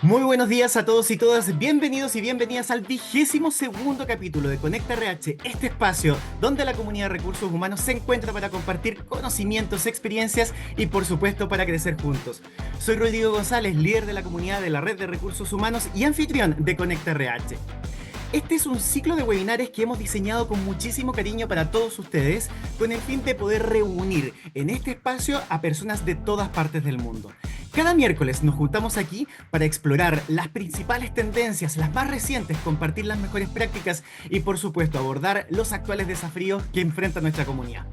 Muy buenos días a todos y todas, bienvenidos y bienvenidas al 22º capítulo de Conecta RH, este espacio donde la comunidad de recursos humanos se encuentra para compartir conocimientos, experiencias y por supuesto para crecer juntos. Soy Rodrigo González, líder de la comunidad de la Red de Recursos Humanos y anfitrión de Conecta RH. Este es un ciclo de webinares que hemos diseñado con muchísimo cariño para todos ustedes, con el fin de poder reunir en este espacio a personas de todas partes del mundo. Cada miércoles nos juntamos aquí para explorar las principales tendencias, las más recientes, compartir las mejores prácticas y por supuesto abordar los actuales desafíos que enfrenta nuestra comunidad.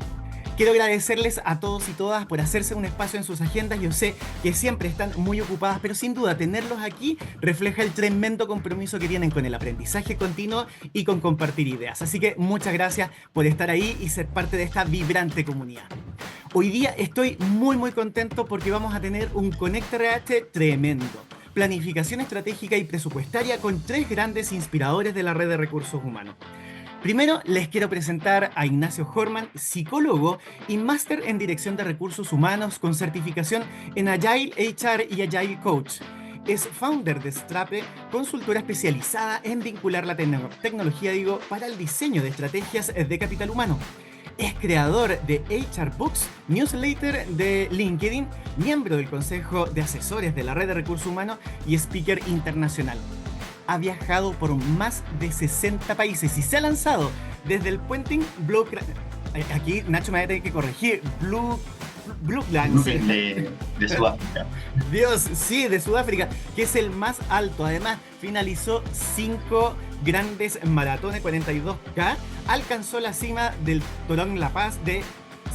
Quiero agradecerles a todos y todas por hacerse un espacio en sus agendas. Yo sé que siempre están muy ocupadas, pero sin duda tenerlos aquí refleja el tremendo compromiso que tienen con el aprendizaje continuo y con compartir ideas. Así que muchas gracias por estar ahí y ser parte de esta vibrante comunidad. Hoy día estoy muy contento porque vamos a tener un Conecta RH tremendo. Planificación estratégica y presupuestaria con tres grandes inspiradores de la red de recursos humanos. Primero, les quiero presentar a Ignacio Horman, psicólogo y máster en dirección de recursos humanos con certificación en Agile HR y Agile Coach. Es founder de Strape, consultora especializada en vincular la tecnología, para el diseño de estrategias de capital humano. Es creador de HR Books, newsletter de LinkedIn, miembro del Consejo de Asesores de la Red de Recursos Humanos y speaker internacional. Ha viajado por más de 60 países y se ha lanzado desde el puenting Blue... Aquí Nacho me va a tener que corregir. Bluelands. Brooklyn de Sudáfrica. Dios, sí, de Sudáfrica, que es el más alto. Además, finalizó 5 grandes maratones, 42K. Alcanzó la cima del Torón La Paz de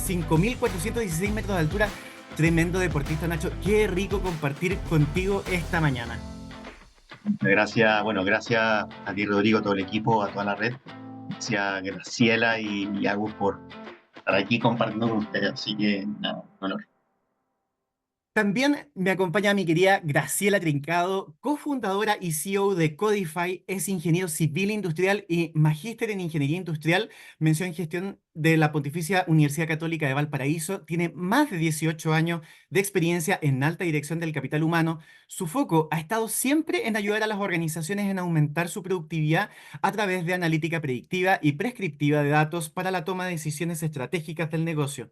5.416 metros de altura. Tremendo deportista, Nacho. Qué rico compartir contigo esta mañana. Gracias, bueno, gracias a ti, Rodrigo, a todo el equipo, a toda la red. Gracias a Graciela y Agus por estar aquí compartiendo con ustedes. Así que, nada, un honor. También me acompaña mi querida Graciela Trincado, cofundadora y CEO de Codify, es ingeniero civil industrial y magíster en ingeniería industrial, mención en gestión de la Pontificia Universidad Católica de Valparaíso, tiene más de 18 años de experiencia en alta dirección del capital humano. Su foco ha estado siempre en ayudar a las organizaciones en aumentar su productividad a través de analítica predictiva y prescriptiva de datos para la toma de decisiones estratégicas del negocio.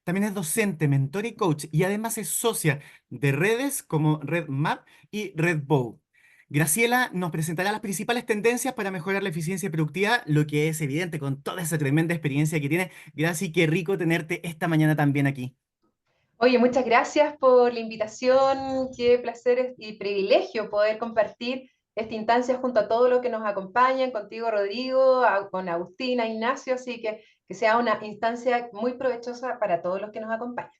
También es docente, mentor y coach y además es socia de redes como RedMap y RedBow. Graciela nos presentará las principales tendencias para mejorar la eficiencia y productividad, lo que es evidente con toda esa tremenda experiencia que tiene. Gracias, qué rico tenerte esta mañana también aquí. Oye, muchas gracias por la invitación. Qué placer y privilegio poder compartir esta instancia junto a todos los que nos acompañan, contigo, Rodrigo, con Agustina, Ignacio, así que sea una instancia muy provechosa para todos los que nos acompañan.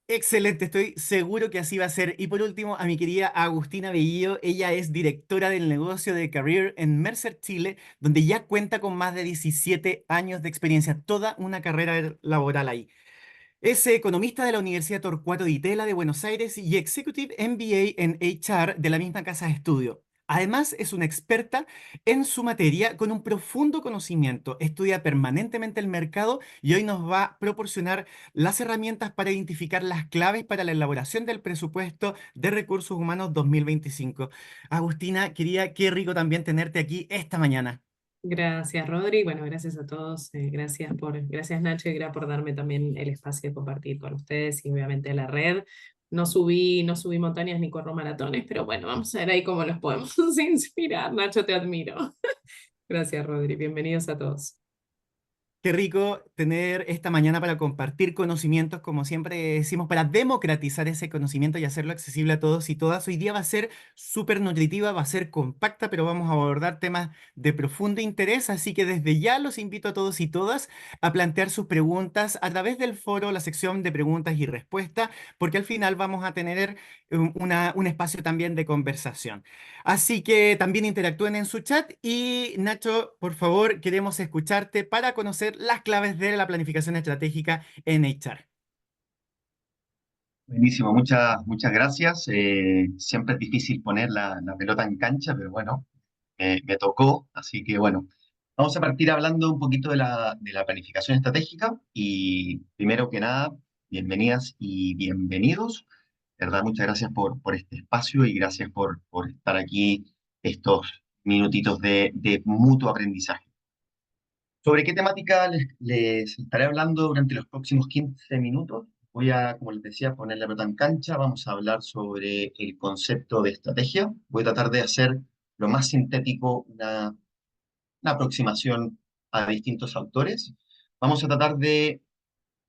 Excelente, estoy seguro que así va a ser. Y por último, a mi querida Agustina Bellido, ella es directora del negocio de Career en Mercer Chile, donde ya cuenta con más de 17 años de experiencia, toda una carrera laboral ahí. Es economista de la Universidad Torcuato Di Tella de Buenos Aires y Executive MBA en HR de la misma casa de estudio. Además, es una experta en su materia con un profundo conocimiento. Estudia permanentemente el mercado y hoy nos va a proporcionar las herramientas para identificar las claves para la elaboración del presupuesto de recursos humanos 2025. Agustina, quería, qué rico también tenerte aquí esta mañana. Gracias, Rodri. Bueno, gracias a todos. Gracias, Nacho, y gracias por darme también el espacio de compartir con ustedes y obviamente a la red. No subí montañas ni corro maratones, pero bueno, vamos a ver ahí cómo los podemos inspirar. Nacho, te admiro. Gracias, Rodri. Bienvenidos a todos. Qué rico tener esta mañana para compartir conocimientos, como siempre decimos, para democratizar ese conocimiento y hacerlo accesible a todos y todas. Hoy día va a ser súper nutritiva, va a ser compacta, pero vamos a abordar temas de profundo interés, así que desde ya los invito a todos y todas a plantear sus preguntas a través del foro, la sección de preguntas y respuestas, porque al final vamos a tener un espacio también de conversación. Así que también interactúen en su chat y Nacho, por favor, queremos escucharte para conocer las claves de la planificación estratégica en HR. Buenísimo, muchas gracias. Siempre es difícil poner la pelota en cancha, pero bueno, me tocó. Así que bueno, vamos a partir hablando un poquito de la planificación estratégica. Y primero que nada, bienvenidas y bienvenidos. De verdad, muchas gracias por este espacio y gracias por estar aquí estos minutitos de mutuo aprendizaje. ¿Sobre qué temática les estaré hablando durante los próximos 15 minutos? Voy a, como les decía, poner la pelota en cancha. Vamos a hablar sobre el concepto de estrategia. Voy a tratar de hacer lo más sintético una aproximación a distintos autores. Vamos a tratar de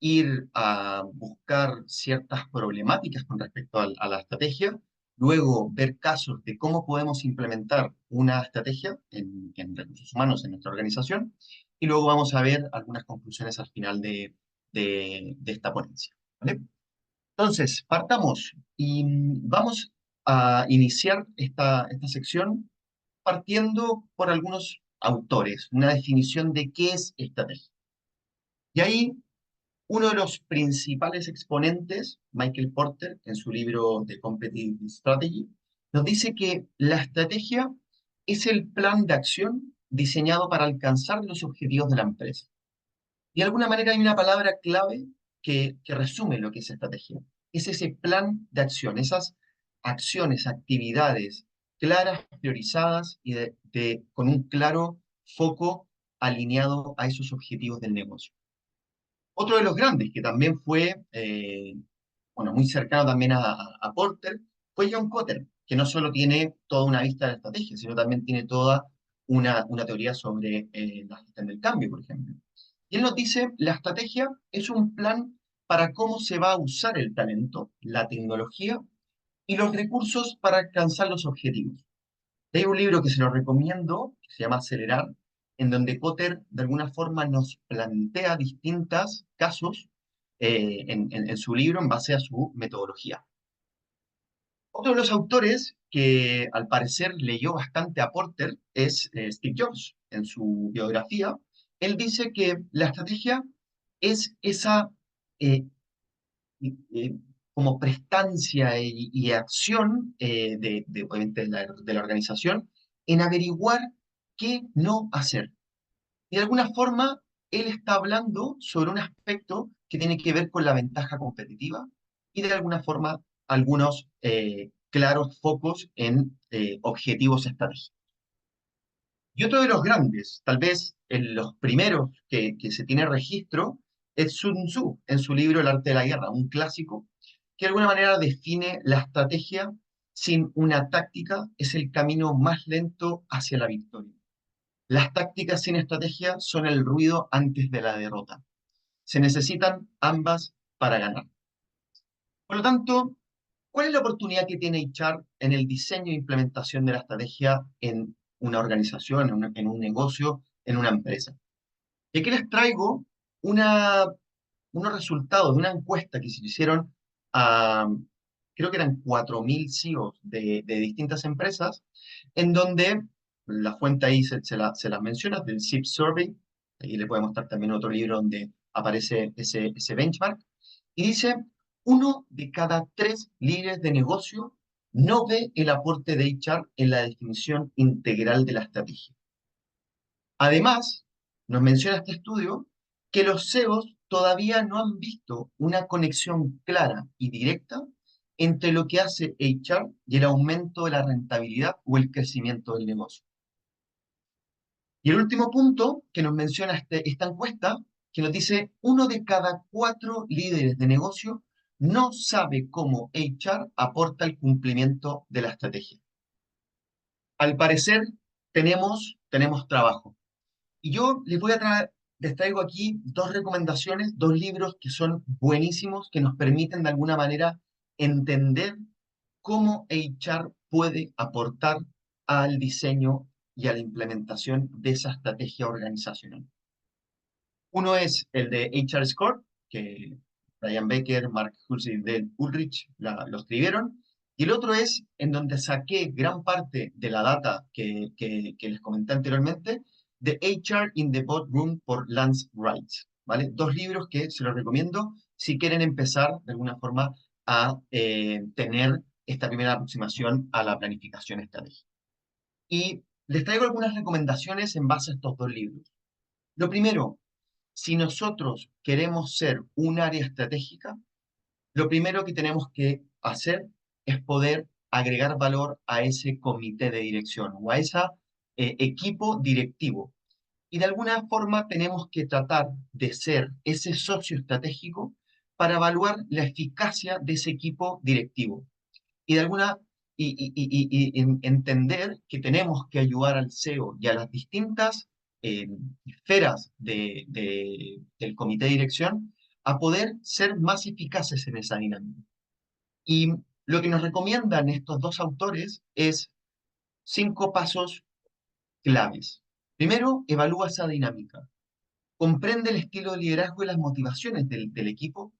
ir a buscar ciertas problemáticas con respecto a la estrategia, luego ver casos de cómo podemos implementar una estrategia en recursos humanos en nuestra organización, y luego vamos a ver algunas conclusiones al final de esta ponencia. ¿Vale? Entonces, partamos y vamos a iniciar esta sección partiendo por algunos autores, una definición de qué es estrategia. Y ahí uno de los principales exponentes, Michael Porter, en su libro The Competitive Strategy, nos dice que la estrategia es el plan de acción diseñado para alcanzar los objetivos de la empresa. Y de alguna manera hay una palabra clave que resume lo que es estrategia. Es ese plan de acción, esas acciones, actividades claras, priorizadas y con un claro foco alineado a esos objetivos del negocio. Otro de los grandes, que también fue, bueno, muy cercano también a Porter, fue John Kotter, que no solo tiene toda una vista de la estrategia, sino también tiene toda una teoría sobre la gestión del cambio, por ejemplo. Y él nos dice, la estrategia es un plan para cómo se va a usar el talento, la tecnología y los recursos para alcanzar los objetivos. Hay un libro que se lo recomiendo, que se llama Acelerar, en donde Kotter de alguna forma nos plantea distintos casos en su libro en base a su metodología. Otro de los autores que al parecer leyó bastante a Porter es Steve Jobs. En su biografía, él dice que la estrategia es esa eh, eh, como prestancia y acción obviamente de la organización en averiguar qué no hacer. Y de alguna forma, él está hablando sobre un aspecto que tiene que ver con la ventaja competitiva y de alguna forma algunos claros focos en objetivos estratégicos. Y otro de los grandes, tal vez en los primeros que se tiene registro, es Sun Tzu en su libro El arte de la guerra, un clásico que de alguna manera define la estrategia sin una táctica es el camino más lento hacia la victoria. Las tácticas sin estrategia son el ruido antes de la derrota. Se necesitan ambas para ganar. Por lo tanto, ¿cuál es la oportunidad que tiene HR en el diseño e implementación de la estrategia en una organización, en un negocio, en una empresa? Y aquí les traigo unos resultados de una encuesta que se hicieron a, creo que eran 4.000 CEOs de distintas empresas, en donde la fuente ahí se la menciona, del SIP Survey, ahí le puedo mostrar también otro libro donde aparece ese benchmark, y dice, 1 de cada 3 líderes de negocio no ve el aporte de HR en la definición integral de la estrategia. Además, nos menciona este estudio que los CEOs todavía no han visto una conexión clara y directa entre lo que hace HR y el aumento de la rentabilidad o el crecimiento del negocio. Y el último punto que nos menciona esta encuesta, que nos dice 1 de cada 4 líderes de negocio no sabe cómo HR aporta el cumplimiento de la estrategia. Al parecer, tenemos trabajo. Y yo les traigo aquí 2 recomendaciones, 2 libros que son buenísimos, que nos permiten de alguna manera entender cómo HR puede aportar al diseño y a la implementación de esa estrategia organizacional. Uno es el de HR Score, que Brian Becker, Mark Hulsey y Dale Ulrich lo escribieron. Y el otro es en donde saqué gran parte de la data que les comenté anteriormente, de HR in the Boardroom por Lance Wright. ¿Vale? 2 libros que se los recomiendo si quieren empezar de alguna forma a tener esta primera aproximación a la planificación estratégica. Y les traigo algunas recomendaciones en base a estos 2 libros. Lo primero, si nosotros queremos ser un área estratégica, lo primero que tenemos que hacer es poder agregar valor a ese comité de dirección o a ese equipo directivo. Y de alguna forma tenemos que tratar de ser ese socio estratégico para evaluar la eficacia de ese equipo directivo. Y de alguna entender que tenemos que ayudar al CEO y a las distintas eh, esferas del comité de dirección a poder ser más eficaces en esa dinámica. Y lo que nos recomiendan estos dos autores es 5 pasos claves. Primero, evalúa esa dinámica. Comprende el estilo de liderazgo y las motivaciones del equipo.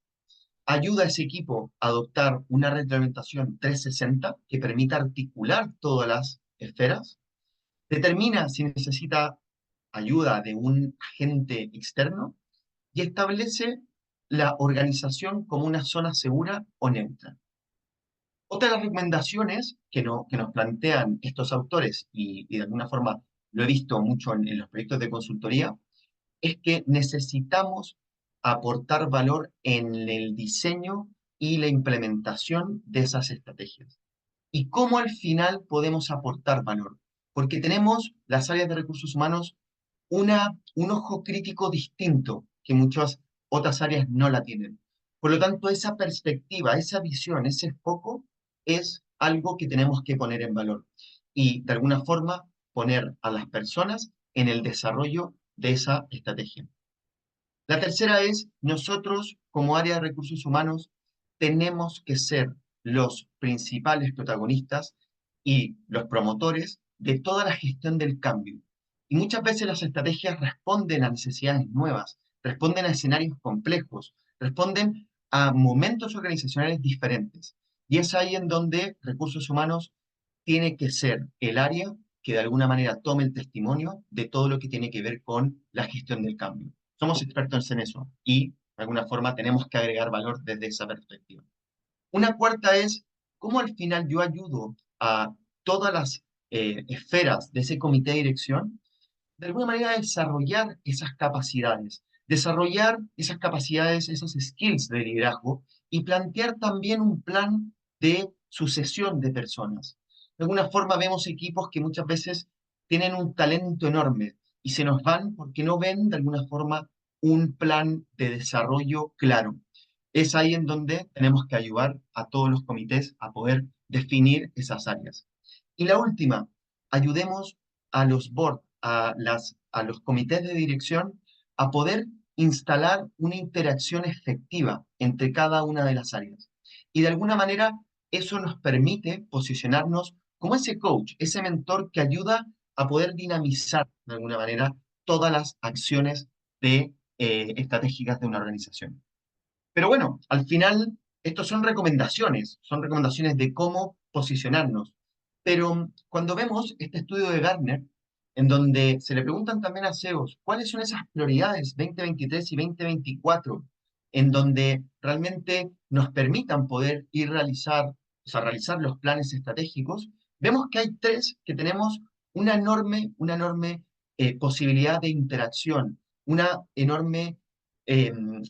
Ayuda a ese equipo a adoptar una retroalimentación 360 que permita articular todas las esferas. Determina si necesita ayuda de un agente externo y establece la organización como una zona segura o neutra. Otra de las recomendaciones que nos plantean estos autores, y de alguna forma lo he visto mucho en los proyectos de consultoría, es que necesitamos aportar valor en el diseño y la implementación de esas estrategias. ¿Y cómo al final podemos aportar valor? Porque tenemos las áreas de recursos humanos un ojo crítico distinto que muchas otras áreas no la tienen. Por lo tanto, esa perspectiva, esa visión, ese foco es algo que tenemos que poner en valor y de alguna forma poner a las personas en el desarrollo de esa estrategia. La tercera es, nosotros como área de recursos humanos tenemos que ser los principales protagonistas y los promotores de toda la gestión del cambio. Y muchas veces las estrategias responden a necesidades nuevas, responden a escenarios complejos, responden a momentos organizacionales diferentes. Y es ahí en donde recursos humanos tiene que ser el área que de alguna manera tome el testimonio de todo lo que tiene que ver con la gestión del cambio. Somos expertos en eso y de alguna forma tenemos que agregar valor desde esa perspectiva. Una cuarta es cómo al final yo ayudo a todas las esferas de ese comité de dirección de alguna manera desarrollar esas capacidades, esos skills de liderazgo y plantear también un plan de sucesión de personas. De alguna forma vemos equipos que muchas veces tienen un talento enorme y se nos van porque no ven de alguna forma un plan de desarrollo claro. Es ahí en donde tenemos que ayudar a todos los comités a poder definir esas áreas. Y la última, ayudemos a los board, a los comités de dirección, a poder instalar una interacción efectiva entre cada una de las áreas. Y de alguna manera eso nos permite posicionarnos como ese coach, ese mentor que ayuda a poder dinamizar de alguna manera todas las acciones estratégicas de una organización. Pero bueno, al final, estos son recomendaciones de cómo posicionarnos. Pero cuando vemos este estudio de Gartner, en donde se le preguntan también a CEOs, ¿cuáles son esas prioridades 2023 y 2024, en donde realmente nos permitan poder realizar los planes estratégicos? Vemos que hay 3 que tenemos una enorme posibilidad de interacción, una enorme em,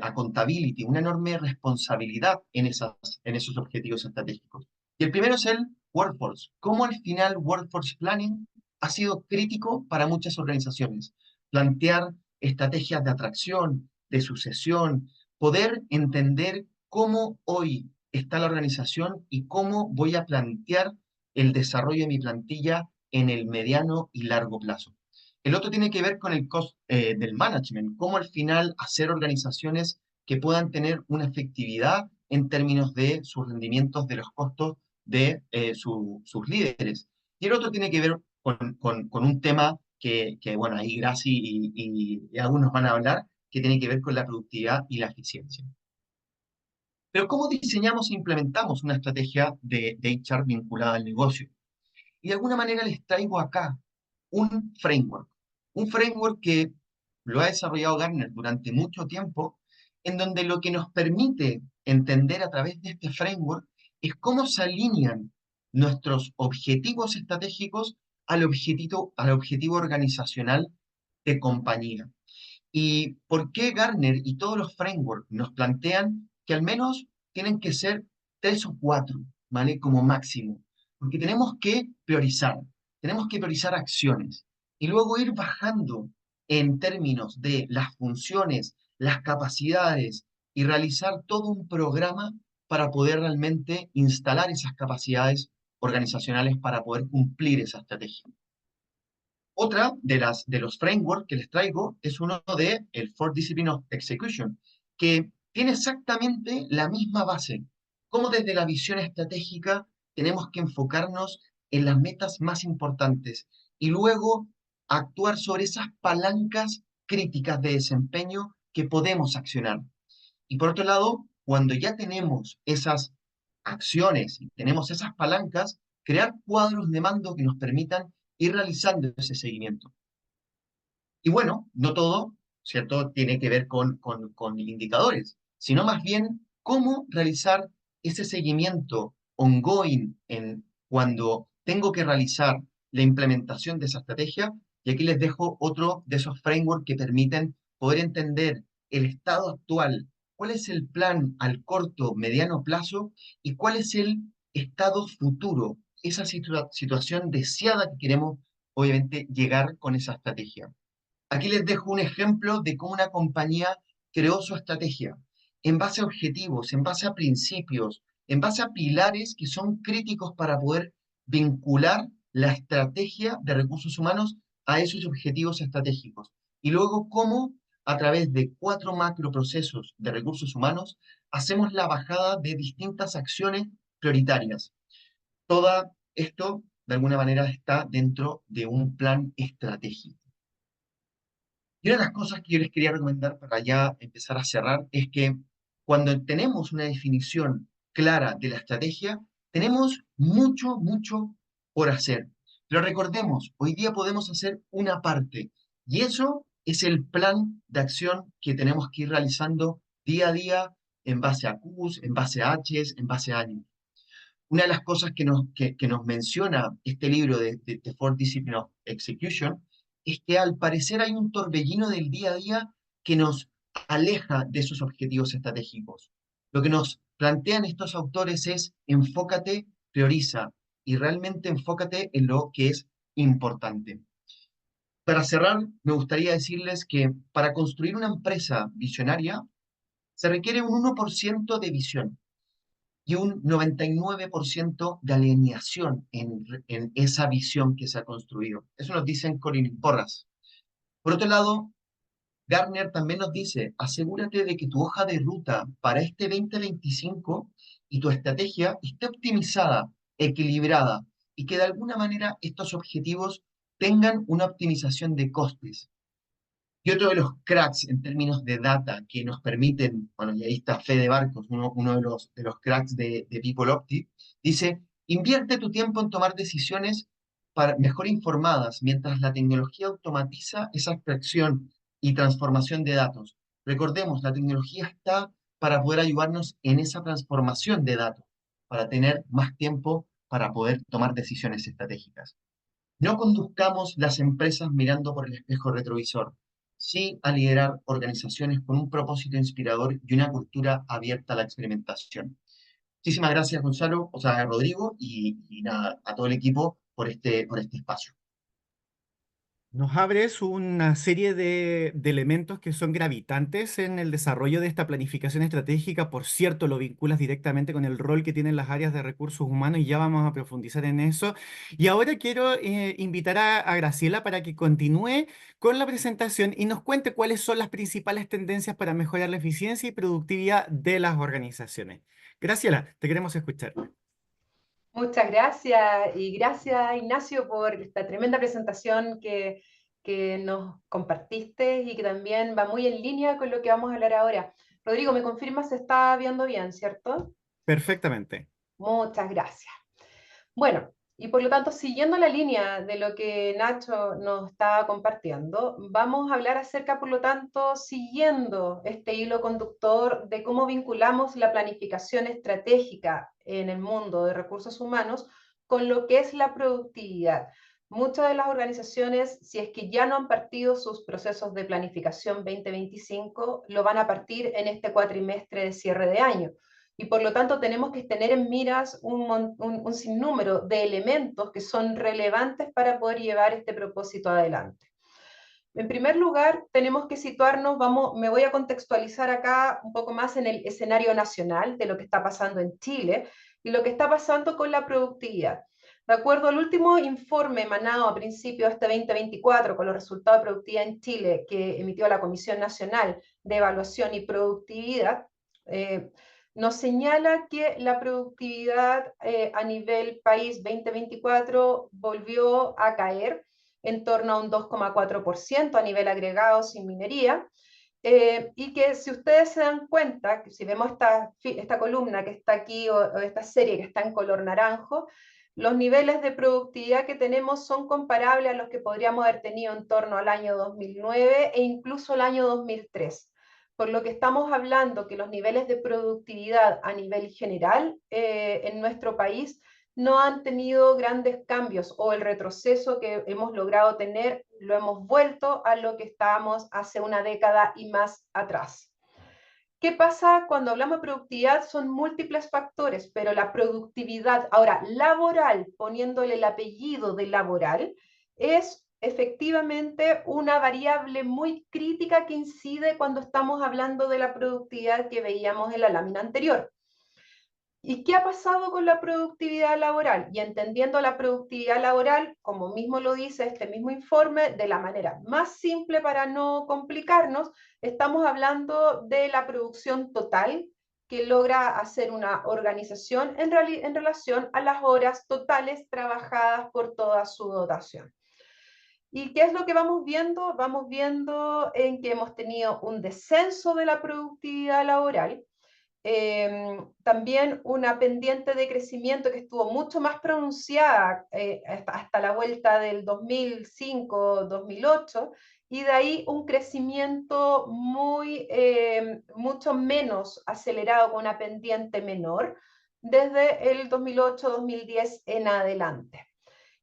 accountability, una enorme responsabilidad en esos objetivos estratégicos. Y el primero es el workforce. Cómo al final workforce planning ha sido crítico para muchas organizaciones. Plantear estrategias de atracción, de sucesión, poder entender cómo hoy está la organización y cómo voy a plantear el desarrollo de mi plantilla en el mediano y largo plazo. El otro tiene que ver con el cost del management, cómo al final hacer organizaciones que puedan tener una efectividad en términos de sus rendimientos, de los costos de sus líderes. Y el otro tiene que ver con un tema bueno, ahí Graci y algunos van a hablar, que tiene que ver con la productividad y la eficiencia. Pero ¿cómo diseñamos e implementamos una estrategia de HR vinculada al negocio? Y de alguna manera les traigo acá un framework que lo ha desarrollado Gartner durante mucho tiempo, en donde lo que nos permite entender a través de este framework es cómo se alinean nuestros objetivos estratégicos al objetivo organizacional de compañía. ¿Y por qué Gartner y todos los frameworks nos plantean que al menos tienen que ser 3 o 4, ¿vale? Como máximo. Porque tenemos que priorizar acciones y luego ir bajando en términos de las funciones, las capacidades y realizar todo un programa para poder realmente instalar esas capacidades organizacionales para poder cumplir esa estrategia. Otra de los frameworks que les traigo es uno de el Four Discipline of Execution, que tiene exactamente la misma base. Como desde la visión estratégica tenemos que enfocarnos en las metas más importantes y luego actuar sobre esas palancas críticas de desempeño que podemos accionar. Y por otro lado, cuando ya tenemos esas acciones y tenemos esas palancas, crear cuadros de mando que nos permitan ir realizando ese seguimiento. Y bueno, no todo, ¿cierto?, tiene que ver con indicadores, sino más bien cómo realizar ese seguimiento ongoing cuando tengo que realizar la implementación de esa estrategia. Y aquí les dejo otro de esos frameworks que permiten poder entender el estado actual, cuál es el plan al corto, mediano plazo y cuál es el estado futuro, esa situación deseada que queremos, obviamente, llegar con esa estrategia. Aquí les dejo un ejemplo de cómo una compañía creó su estrategia en base a objetivos, en base a principios, en base a pilares que son críticos para poder vincular la estrategia de recursos humanos a esos objetivos estratégicos. Y luego cómo a través de 4 macroprocesos de recursos humanos hacemos la bajada de distintas acciones prioritarias. Todo esto, de alguna manera, está dentro de un plan estratégico. Y una de las cosas que yo les quería recomendar para ya empezar a cerrar es que cuando tenemos una definición clara de la estrategia, tenemos mucho, mucho por hacer. Pero recordemos, hoy día podemos hacer una parte y eso es el plan de acción que tenemos que ir realizando día a día en base a Qs, en base a Hs, en base a años. Una de las cosas que nos menciona este libro de Four Discipline of Execution es que al parecer hay un torbellino del día a día que nos aleja de esos objetivos estratégicos. Lo que nos plantean estos autores es enfócate, prioriza y realmente enfócate en lo que es importante. Para cerrar, me gustaría decirles que para construir una empresa visionaria se requiere un 1% de visión y un 99% de alineación en esa visión que se ha construido. Eso nos dicen Colin y Porras. Por otro lado, Gartner también nos dice, asegúrate de que tu hoja de ruta para este 2025 y tu estrategia esté optimizada, equilibrada y que de alguna manera estos objetivos tengan una optimización de costes. Y otro de los cracks en términos de data que nos permiten, bueno, y ahí está Fede Barcos, uno de los cracks de PeopleOpti, dice, invierte tu tiempo en tomar decisiones mejor informadas mientras la tecnología automatiza esa extracción y transformación de datos. Recordemos, la tecnología está para poder ayudarnos en esa transformación de datos, para tener más tiempo para poder tomar decisiones estratégicas. No conduzcamos las empresas mirando por el espejo retrovisor, sí a liderar organizaciones con un propósito inspirador y una cultura abierta a la experimentación. Muchísimas gracias, Gonzalo, o sea, Rodrigo, y nada, a todo el equipo por este espacio. Nos abres una serie de elementos que son gravitantes en el desarrollo de esta planificación estratégica. Por cierto, lo vinculas directamente con el rol que tienen las áreas de recursos humanos y ya vamos a profundizar en eso. Y ahora quiero invitar a Graciela para que continúe con la presentación y nos cuente cuáles son las principales tendencias para mejorar la eficiencia y productividad de las organizaciones. Graciela, te queremos escuchar. Muchas gracias y gracias Ignacio por esta tremenda presentación que nos compartiste y que también va muy en línea con lo que vamos a hablar ahora. Rodrigo, ¿me confirmas se está viendo bien, cierto? Perfectamente. Muchas gracias. Bueno, y por lo tanto, siguiendo la línea de lo que Nacho nos está compartiendo, vamos a hablar acerca, por lo tanto, siguiendo este hilo conductor de cómo vinculamos la planificación estratégica en el mundo de recursos humanos con lo que es la productividad. muchas de las organizaciones, si es que ya no han partido sus procesos de planificación 2025, lo van a partir en este cuatrimestre de cierre de año. Y por lo tanto tenemos que tener en miras un sinnúmero de elementos que son relevantes para poder llevar este propósito adelante. En primer lugar, tenemos que situarnos, me voy a contextualizar acá un poco más en el escenario nacional de lo que está pasando en Chile y lo que está pasando con la productividad. De acuerdo al último informe emanado a principios de este 2024 con los resultados de productividad en Chile que emitió la Comisión Nacional de Evaluación y Productividad, nos señala que la productividad a nivel país 2024 volvió a caer en torno a un 2,4% a nivel agregado sin minería, y que si ustedes se dan cuenta, que si vemos esta columna que está aquí o esta serie que está en color naranjo, los niveles de productividad que tenemos son comparables a los que podríamos haber tenido en torno al año 2009 e incluso el año 2003. Por lo que estamos hablando que los niveles de productividad a nivel general en nuestro país no han tenido grandes cambios o el retroceso que hemos logrado tener lo hemos vuelto a lo que estábamos hace una década y más atrás. ¿Qué pasa cuando hablamos de productividad? Son múltiples factores, pero la productividad, ahora laboral, poniéndole el apellido de laboral, es efectivamente una variable muy crítica que incide cuando estamos hablando de la productividad que veíamos en la lámina anterior. ¿Y qué ha pasado con la productividad laboral? Y entendiendo la productividad laboral, como mismo lo dice este mismo informe, de la manera más simple para no complicarnos, estamos hablando de la producción total que logra hacer una organización en relación a las horas totales trabajadas por toda su dotación. ¿Y qué es lo que vamos viendo? Vamos viendo en que hemos tenido un descenso de la productividad laboral, también una pendiente de crecimiento que estuvo mucho más pronunciada hasta la vuelta del 2005-2008, y de ahí un crecimiento mucho menos acelerado, con una pendiente menor, desde el 2008-2010 en adelante.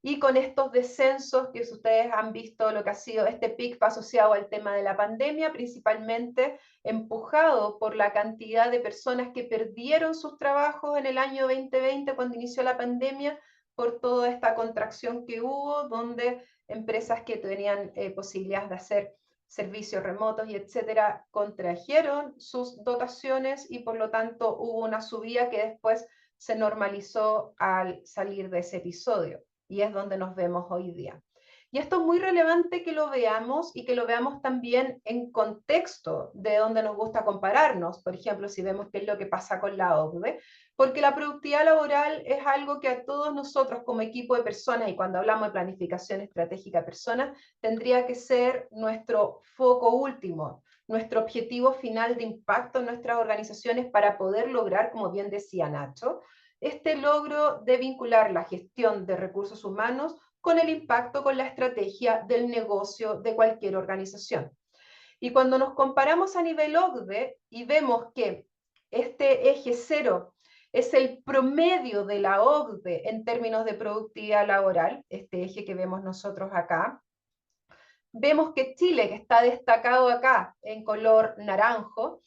Y con estos descensos que ustedes han visto lo que ha sido este pic asociado al tema de la pandemia, principalmente empujado por la cantidad de personas que perdieron sus trabajos en el año 2020 cuando inició la pandemia, por toda esta contracción que hubo, donde empresas que tenían posibilidades de hacer servicios remotos y etcétera, contrajeron sus dotaciones y por lo tanto hubo una subida que después se normalizó al salir de ese episodio. Y es donde nos vemos hoy día. Y esto es muy relevante que lo veamos y que lo veamos también en contexto de donde nos gusta compararnos. Por ejemplo, si vemos qué es lo que pasa con la OCDE, porque la productividad laboral es algo que a todos nosotros como equipo de personas, y cuando hablamos de planificación estratégica de personas, tendría que ser nuestro foco último, nuestro objetivo final de impacto en nuestras organizaciones para poder lograr, como bien decía Nacho, este logro de vincular la gestión de recursos humanos con el impacto, con la estrategia del negocio de cualquier organización. Y cuando nos comparamos a nivel OCDE y vemos que este eje 0 es el promedio de la OCDE en términos de productividad laboral, este eje que vemos nosotros acá, vemos que Chile, que está destacado acá en color naranjo,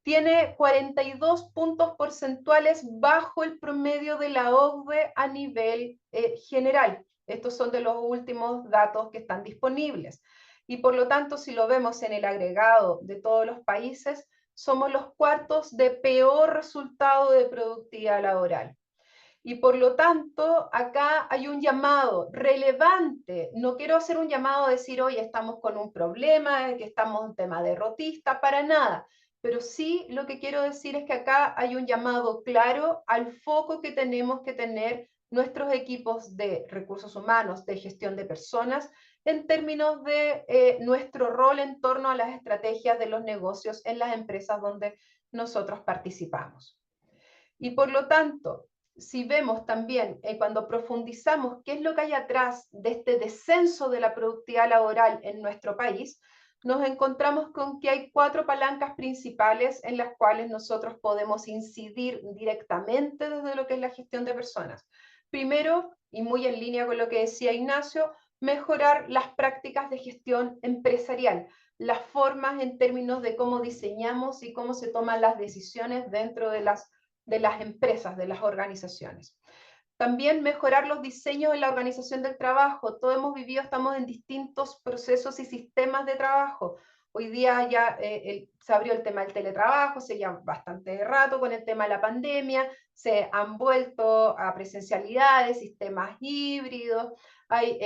tiene 42 puntos porcentuales bajo el promedio de la OCDE a nivel general. Estos son de los últimos datos que están disponibles. Y por lo tanto, si lo vemos en el agregado de todos los países, somos los cuartos de peor resultado de productividad laboral. Y por lo tanto, acá hay un llamado relevante. No quiero hacer un llamado a decir, oye, estamos con un problema, que estamos en un tema derrotista, para nada. Pero sí lo que quiero decir es que acá hay un llamado claro al foco que tenemos que tener nuestros equipos de recursos humanos, de gestión de personas, en términos de nuestro rol en torno a las estrategias de los negocios en las empresas donde nosotros participamos. Y por lo tanto, si vemos también cuando profundizamos qué es lo que hay atrás de este descenso de la productividad laboral en nuestro país, nos encontramos con que hay 4 palancas principales en las cuales nosotros podemos incidir directamente desde lo que es la gestión de personas. Primero, y muy en línea con lo que decía Ignacio, mejorar las prácticas de gestión empresarial, las formas en términos de cómo diseñamos y cómo se toman las decisiones dentro de las empresas, de las organizaciones. También mejorar los diseños en la organización del trabajo. Todos hemos vivido, estamos en distintos procesos y sistemas de trabajo. Hoy día ya se abrió el tema del teletrabajo, se lleva bastante rato con el tema de la pandemia, se han vuelto a presencialidades, sistemas híbridos, hay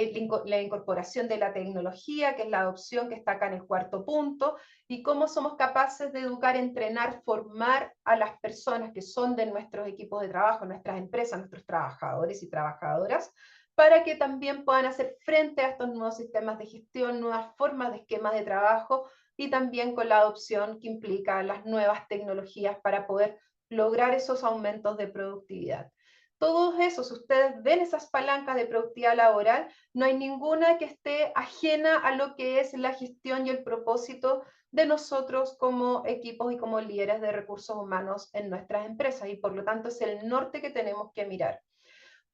la incorporación de la tecnología, que es la adopción que está acá en el cuarto punto, y cómo somos capaces de educar, entrenar, formar a las personas que son de nuestros equipos de trabajo, nuestras empresas, nuestros trabajadores y trabajadoras, para que también puedan hacer frente a estos nuevos sistemas de gestión, nuevas formas de esquemas de trabajo, y también con la adopción que implica las nuevas tecnologías para poder lograr esos aumentos de productividad. Todos esos, ustedes ven esas palancas de productividad laboral, no hay ninguna que esté ajena a lo que es la gestión y el propósito de nosotros como equipos y como líderes de recursos humanos en nuestras empresas, y por lo tanto es el norte que tenemos que mirar.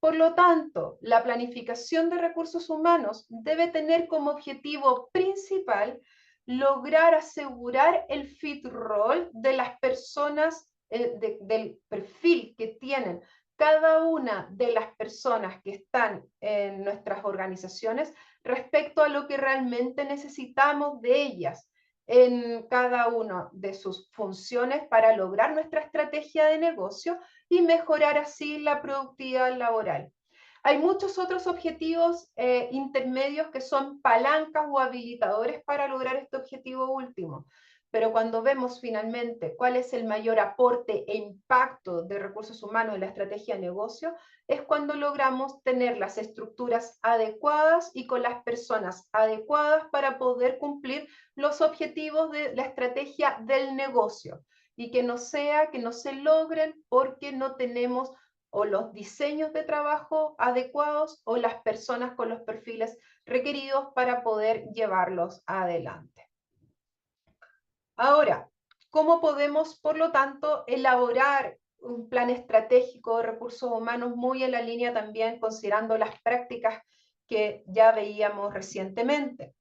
Por lo tanto, la planificación de recursos humanos debe tener como objetivo principal lograr asegurar el fit role de las personas, del perfil que tienen cada una de las personas que están en nuestras organizaciones respecto a lo que realmente necesitamos de ellas en cada una de sus funciones para lograr nuestra estrategia de negocio y mejorar así la productividad laboral. Hay muchos otros objetivos intermedios que son palancas o habilitadores para lograr este objetivo último, pero cuando vemos finalmente cuál es el mayor aporte e impacto de recursos humanos en la estrategia de negocio, es cuando logramos tener las estructuras adecuadas y con las personas adecuadas para poder cumplir los objetivos de la estrategia del negocio, y que no se logren porque no tenemos o los diseños de trabajo adecuados o las personas con los perfiles requeridos para poder llevarlos adelante. Ahora, ¿cómo podemos, por lo tanto, elaborar un plan estratégico de recursos humanos muy en la línea también considerando las prácticas que ya veíamos recientemente?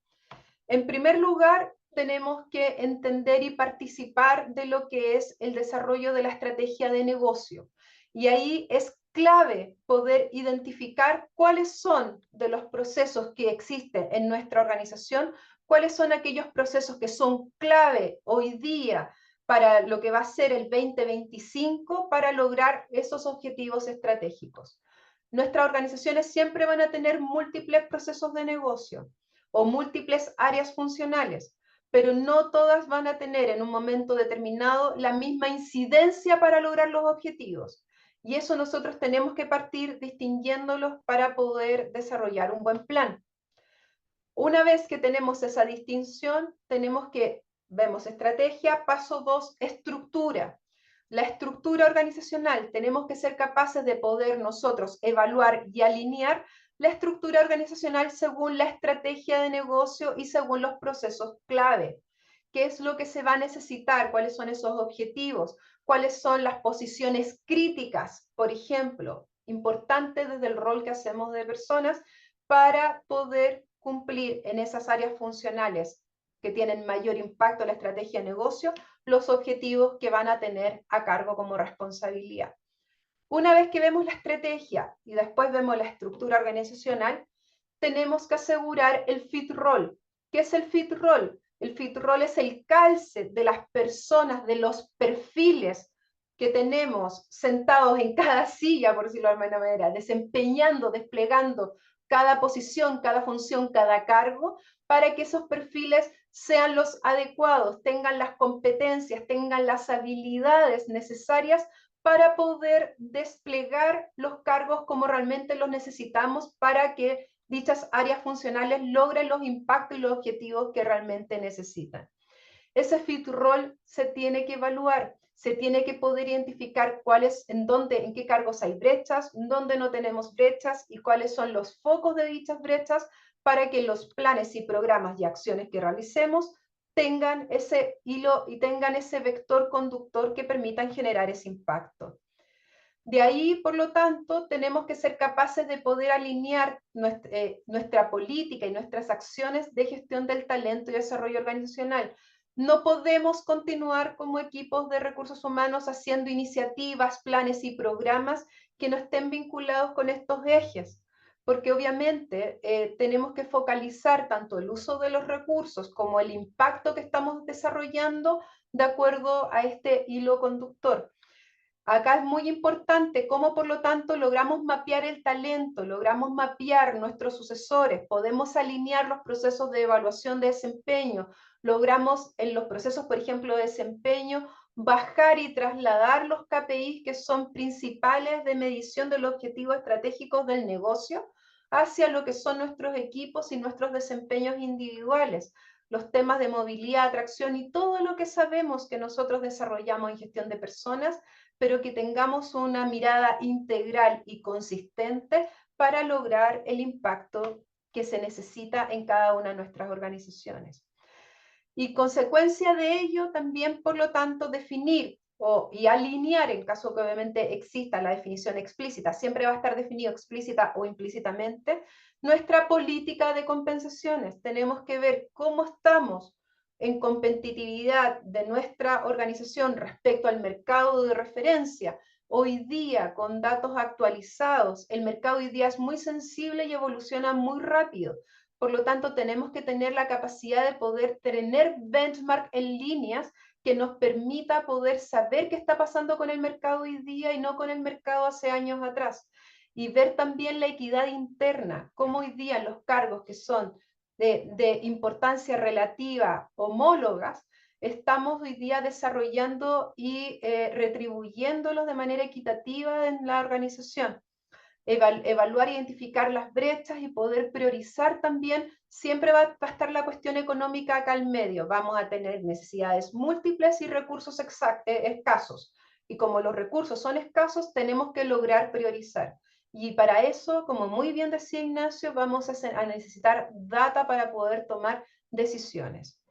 En primer lugar, tenemos que entender y participar de lo que es el desarrollo de la estrategia de negocio. Y ahí es clave poder identificar cuáles son de los procesos que existen en nuestra organización, cuáles son aquellos procesos que son clave hoy día para lo que va a ser el 2025 para lograr esos objetivos estratégicos. Nuestras organizaciones siempre van a tener múltiples procesos de negocio o múltiples áreas funcionales, pero no todas van a tener en un momento determinado la misma incidencia para lograr los objetivos. Y eso nosotros tenemos que partir distinguiéndolos para poder desarrollar un buen plan. Una vez que tenemos esa distinción, vemos estrategia, paso 2, estructura. La estructura organizacional, tenemos que ser capaces de poder nosotros evaluar y alinear la estructura organizacional según la estrategia de negocio y según los procesos clave. ¿Qué es lo que se va a necesitar? ¿Cuáles son esos objetivos? ¿Cuáles son las posiciones críticas, por ejemplo, importantes desde el rol que hacemos de personas para poder cumplir en esas áreas funcionales que tienen mayor impacto en la estrategia de negocio, los objetivos que van a tener a cargo como responsabilidad? Una vez que vemos la estrategia y después vemos la estructura organizacional, tenemos que asegurar el fit role. ¿Qué es el fit role? El fit role es el calce de las personas, de los perfiles que tenemos sentados en cada silla, por decirlo de alguna manera, desempeñando, desplegando cada posición, cada función, cada cargo, para que esos perfiles sean los adecuados, tengan las competencias, tengan las habilidades necesarias para poder desplegar los cargos como realmente los necesitamos para que dichas áreas funcionales logren los impactos y los objetivos que realmente necesitan. Ese fit role se tiene que evaluar, se tiene que poder identificar en qué cargos hay brechas, dónde no tenemos brechas y cuáles son los focos de dichas brechas para que los planes y programas y acciones que realicemos tengan ese hilo y tengan ese vector conductor que permitan generar ese impacto. De ahí, por lo tanto, tenemos que ser capaces de poder alinear nuestra política y nuestras acciones de gestión del talento y desarrollo organizacional. No podemos continuar como equipos de recursos humanos haciendo iniciativas, planes y programas que no estén vinculados con estos ejes, porque obviamente tenemos que focalizar tanto el uso de los recursos como el impacto que estamos desarrollando de acuerdo a este hilo conductor. Acá es muy importante cómo, por lo tanto, logramos mapear el talento, logramos mapear nuestros sucesores, podemos alinear los procesos de evaluación de desempeño, logramos en los procesos, por ejemplo, de desempeño, bajar y trasladar los KPIs que son principales de medición de los objetivos estratégicos del negocio hacia lo que son nuestros equipos y nuestros desempeños individuales, los temas de movilidad, atracción y todo lo que sabemos que nosotros desarrollamos en gestión de personas, pero que tengamos una mirada integral y consistente para lograr el impacto que se necesita en cada una de nuestras organizaciones. Y consecuencia de ello también, por lo tanto, definir y alinear, en caso que obviamente exista la definición explícita, siempre va a estar definido explícita o implícitamente, nuestra política de compensaciones. Tenemos que ver cómo estamos en competitividad de nuestra organización respecto al mercado de referencia. Hoy día, con datos actualizados, el mercado hoy día es muy sensible y evoluciona muy rápido. Por lo tanto, tenemos que tener la capacidad de poder tener benchmark en líneas que nos permita poder saber qué está pasando con el mercado hoy día y no con el mercado hace años atrás. Y ver también la equidad interna, cómo hoy día los cargos que son de importancia relativa homólogas, estamos hoy día desarrollando y retribuyéndolos de manera equitativa en la organización. Evaluar, identificar las brechas y poder priorizar también, siempre va a estar la cuestión económica acá al medio. Vamos a tener necesidades múltiples y recursos escasos. Y como los recursos son escasos, tenemos que lograr priorizar. Y para eso, como muy bien decía Ignacio, vamos a necesitar data para poder tomar decisiones.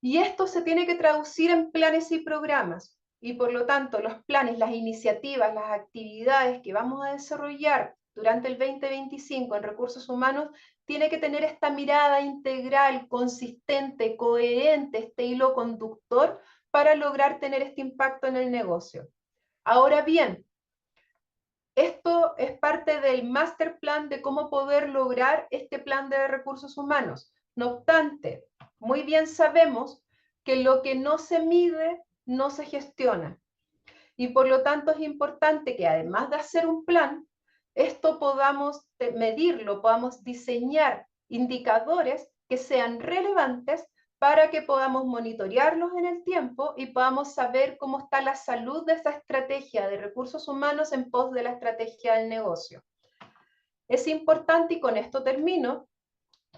Y esto se tiene que traducir en planes y programas. Y por lo tanto, los planes, las iniciativas, las actividades que vamos a desarrollar durante el 2025 en recursos humanos, tiene que tener esta mirada integral, consistente, coherente, este hilo conductor para lograr tener este impacto en el negocio. Ahora bien, esto es parte del master plan de cómo poder lograr este plan de recursos humanos. No obstante, muy bien sabemos que lo que no se mide no se gestiona. Y por lo tanto es importante que además de hacer un plan, esto podamos medirlo, podamos diseñar indicadores que sean relevantes para que podamos monitorearlos en el tiempo y podamos saber cómo está la salud de esa estrategia de recursos humanos en pos de la estrategia del negocio. Es importante, y con esto termino,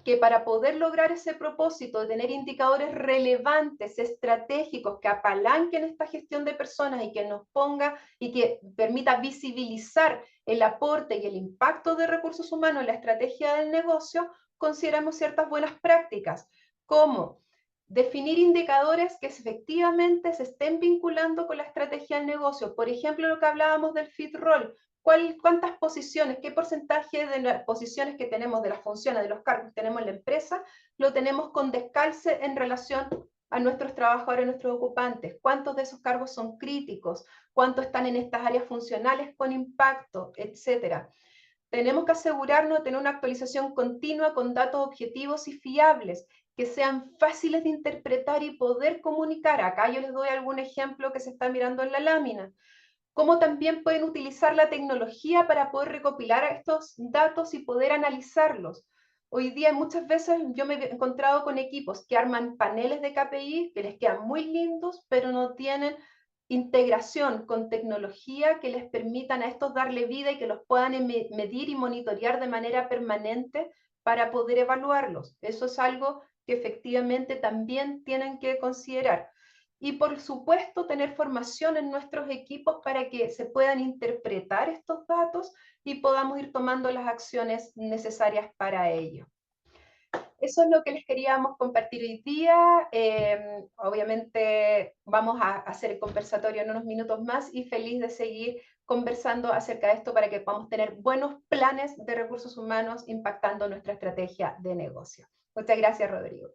que para poder lograr ese propósito de tener indicadores relevantes, estratégicos, que apalanquen esta gestión de personas y que nos ponga y que permita visibilizar el aporte y el impacto de recursos humanos en la estrategia del negocio, consideramos ciertas buenas prácticas, como definir indicadores que efectivamente se estén vinculando con la estrategia del negocio. Por ejemplo, lo que hablábamos del fit role. ¿Cuántas posiciones, qué porcentaje de las posiciones que tenemos, de las funciones, de los cargos que tenemos en la empresa, lo tenemos con descalce en relación a nuestros trabajadores, a nuestros ocupantes? ¿Cuántos de esos cargos son críticos? ¿Cuántos están en estas áreas funcionales con impacto? Etcétera. Tenemos que asegurarnos de tener una actualización continua con datos objetivos y fiables, que sean fáciles de interpretar y poder comunicar. Acá yo les doy algún ejemplo que se está mirando en la lámina. Cómo también pueden utilizar la tecnología para poder recopilar estos datos y poder analizarlos. Hoy día muchas veces yo me he encontrado con equipos que arman paneles de KPI que les quedan muy lindos, pero no tienen integración con tecnología que les permitan a estos darle vida y que los puedan medir y monitorear de manera permanente para poder evaluarlos. Eso es algo que efectivamente también tienen que considerar. Y por supuesto, tener formación en nuestros equipos para que se puedan interpretar estos datos y podamos ir tomando las acciones necesarias para ello. eso es lo que les queríamos compartir hoy día. Obviamente vamos a hacer el conversatorio en unos minutos más y feliz de seguir conversando acerca de esto para que podamos tener buenos planes de recursos humanos impactando nuestra estrategia de negocio. Muchas gracias, Rodrigo.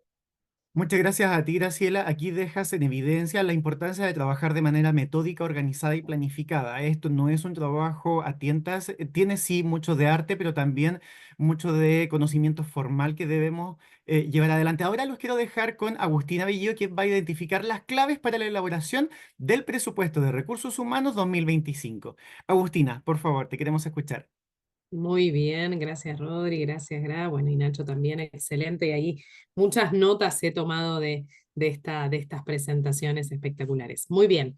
Muchas gracias a ti, Graciela. Aquí dejas en evidencia la importancia de trabajar de manera metódica, organizada y planificada. Esto no es un trabajo a tientas, tiene sí mucho de arte, pero también mucho de conocimiento formal que debemos llevar adelante. Ahora los quiero dejar con Agustina Bellido, quien va a identificar las claves para la elaboración del presupuesto de recursos humanos 2025. Agustina, por favor, te queremos escuchar. Muy bien, gracias Rodri, gracias Gra, bueno y Nacho también, excelente, y ahí muchas notas he tomado de estas presentaciones espectaculares. Muy bien,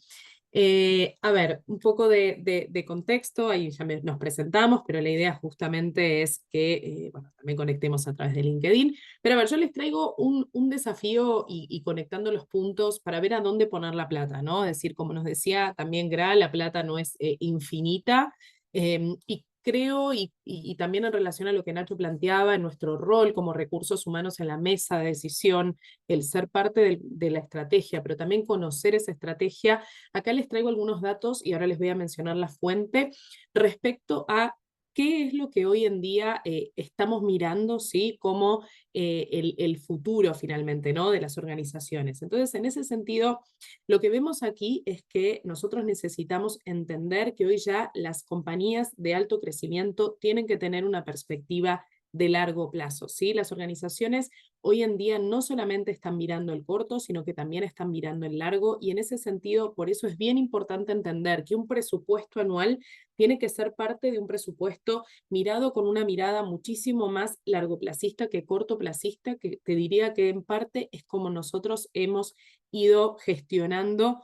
a ver, un poco de contexto, ahí ya nos presentamos, pero la idea justamente es que, bueno, también conectemos a través de LinkedIn, pero a ver, yo les traigo un desafío y conectando los puntos para ver a dónde poner la plata, ¿no? Es decir, como nos decía también Gra, la plata no es infinita, y creo, y también en relación a lo que Nacho planteaba, en nuestro rol como recursos humanos en la mesa de decisión, el ser parte de la estrategia, pero también conocer esa estrategia, acá les traigo algunos datos y ahora les voy a mencionar la fuente respecto a qué es lo que hoy en día estamos mirando, ¿sí? Como el futuro finalmente, ¿no? De las organizaciones. Entonces, en ese sentido, lo que vemos aquí es que nosotros necesitamos entender que hoy ya las compañías de alto crecimiento tienen que tener una perspectiva de largo plazo, ¿sí? Las organizaciones hoy en día no solamente están mirando el corto, sino que también están mirando el largo, y en ese sentido, por eso es bien importante entender que un presupuesto anual tiene que ser parte de un presupuesto mirado con una mirada muchísimo más largoplacista que cortoplacista, que te diría que en parte es como nosotros hemos ido gestionando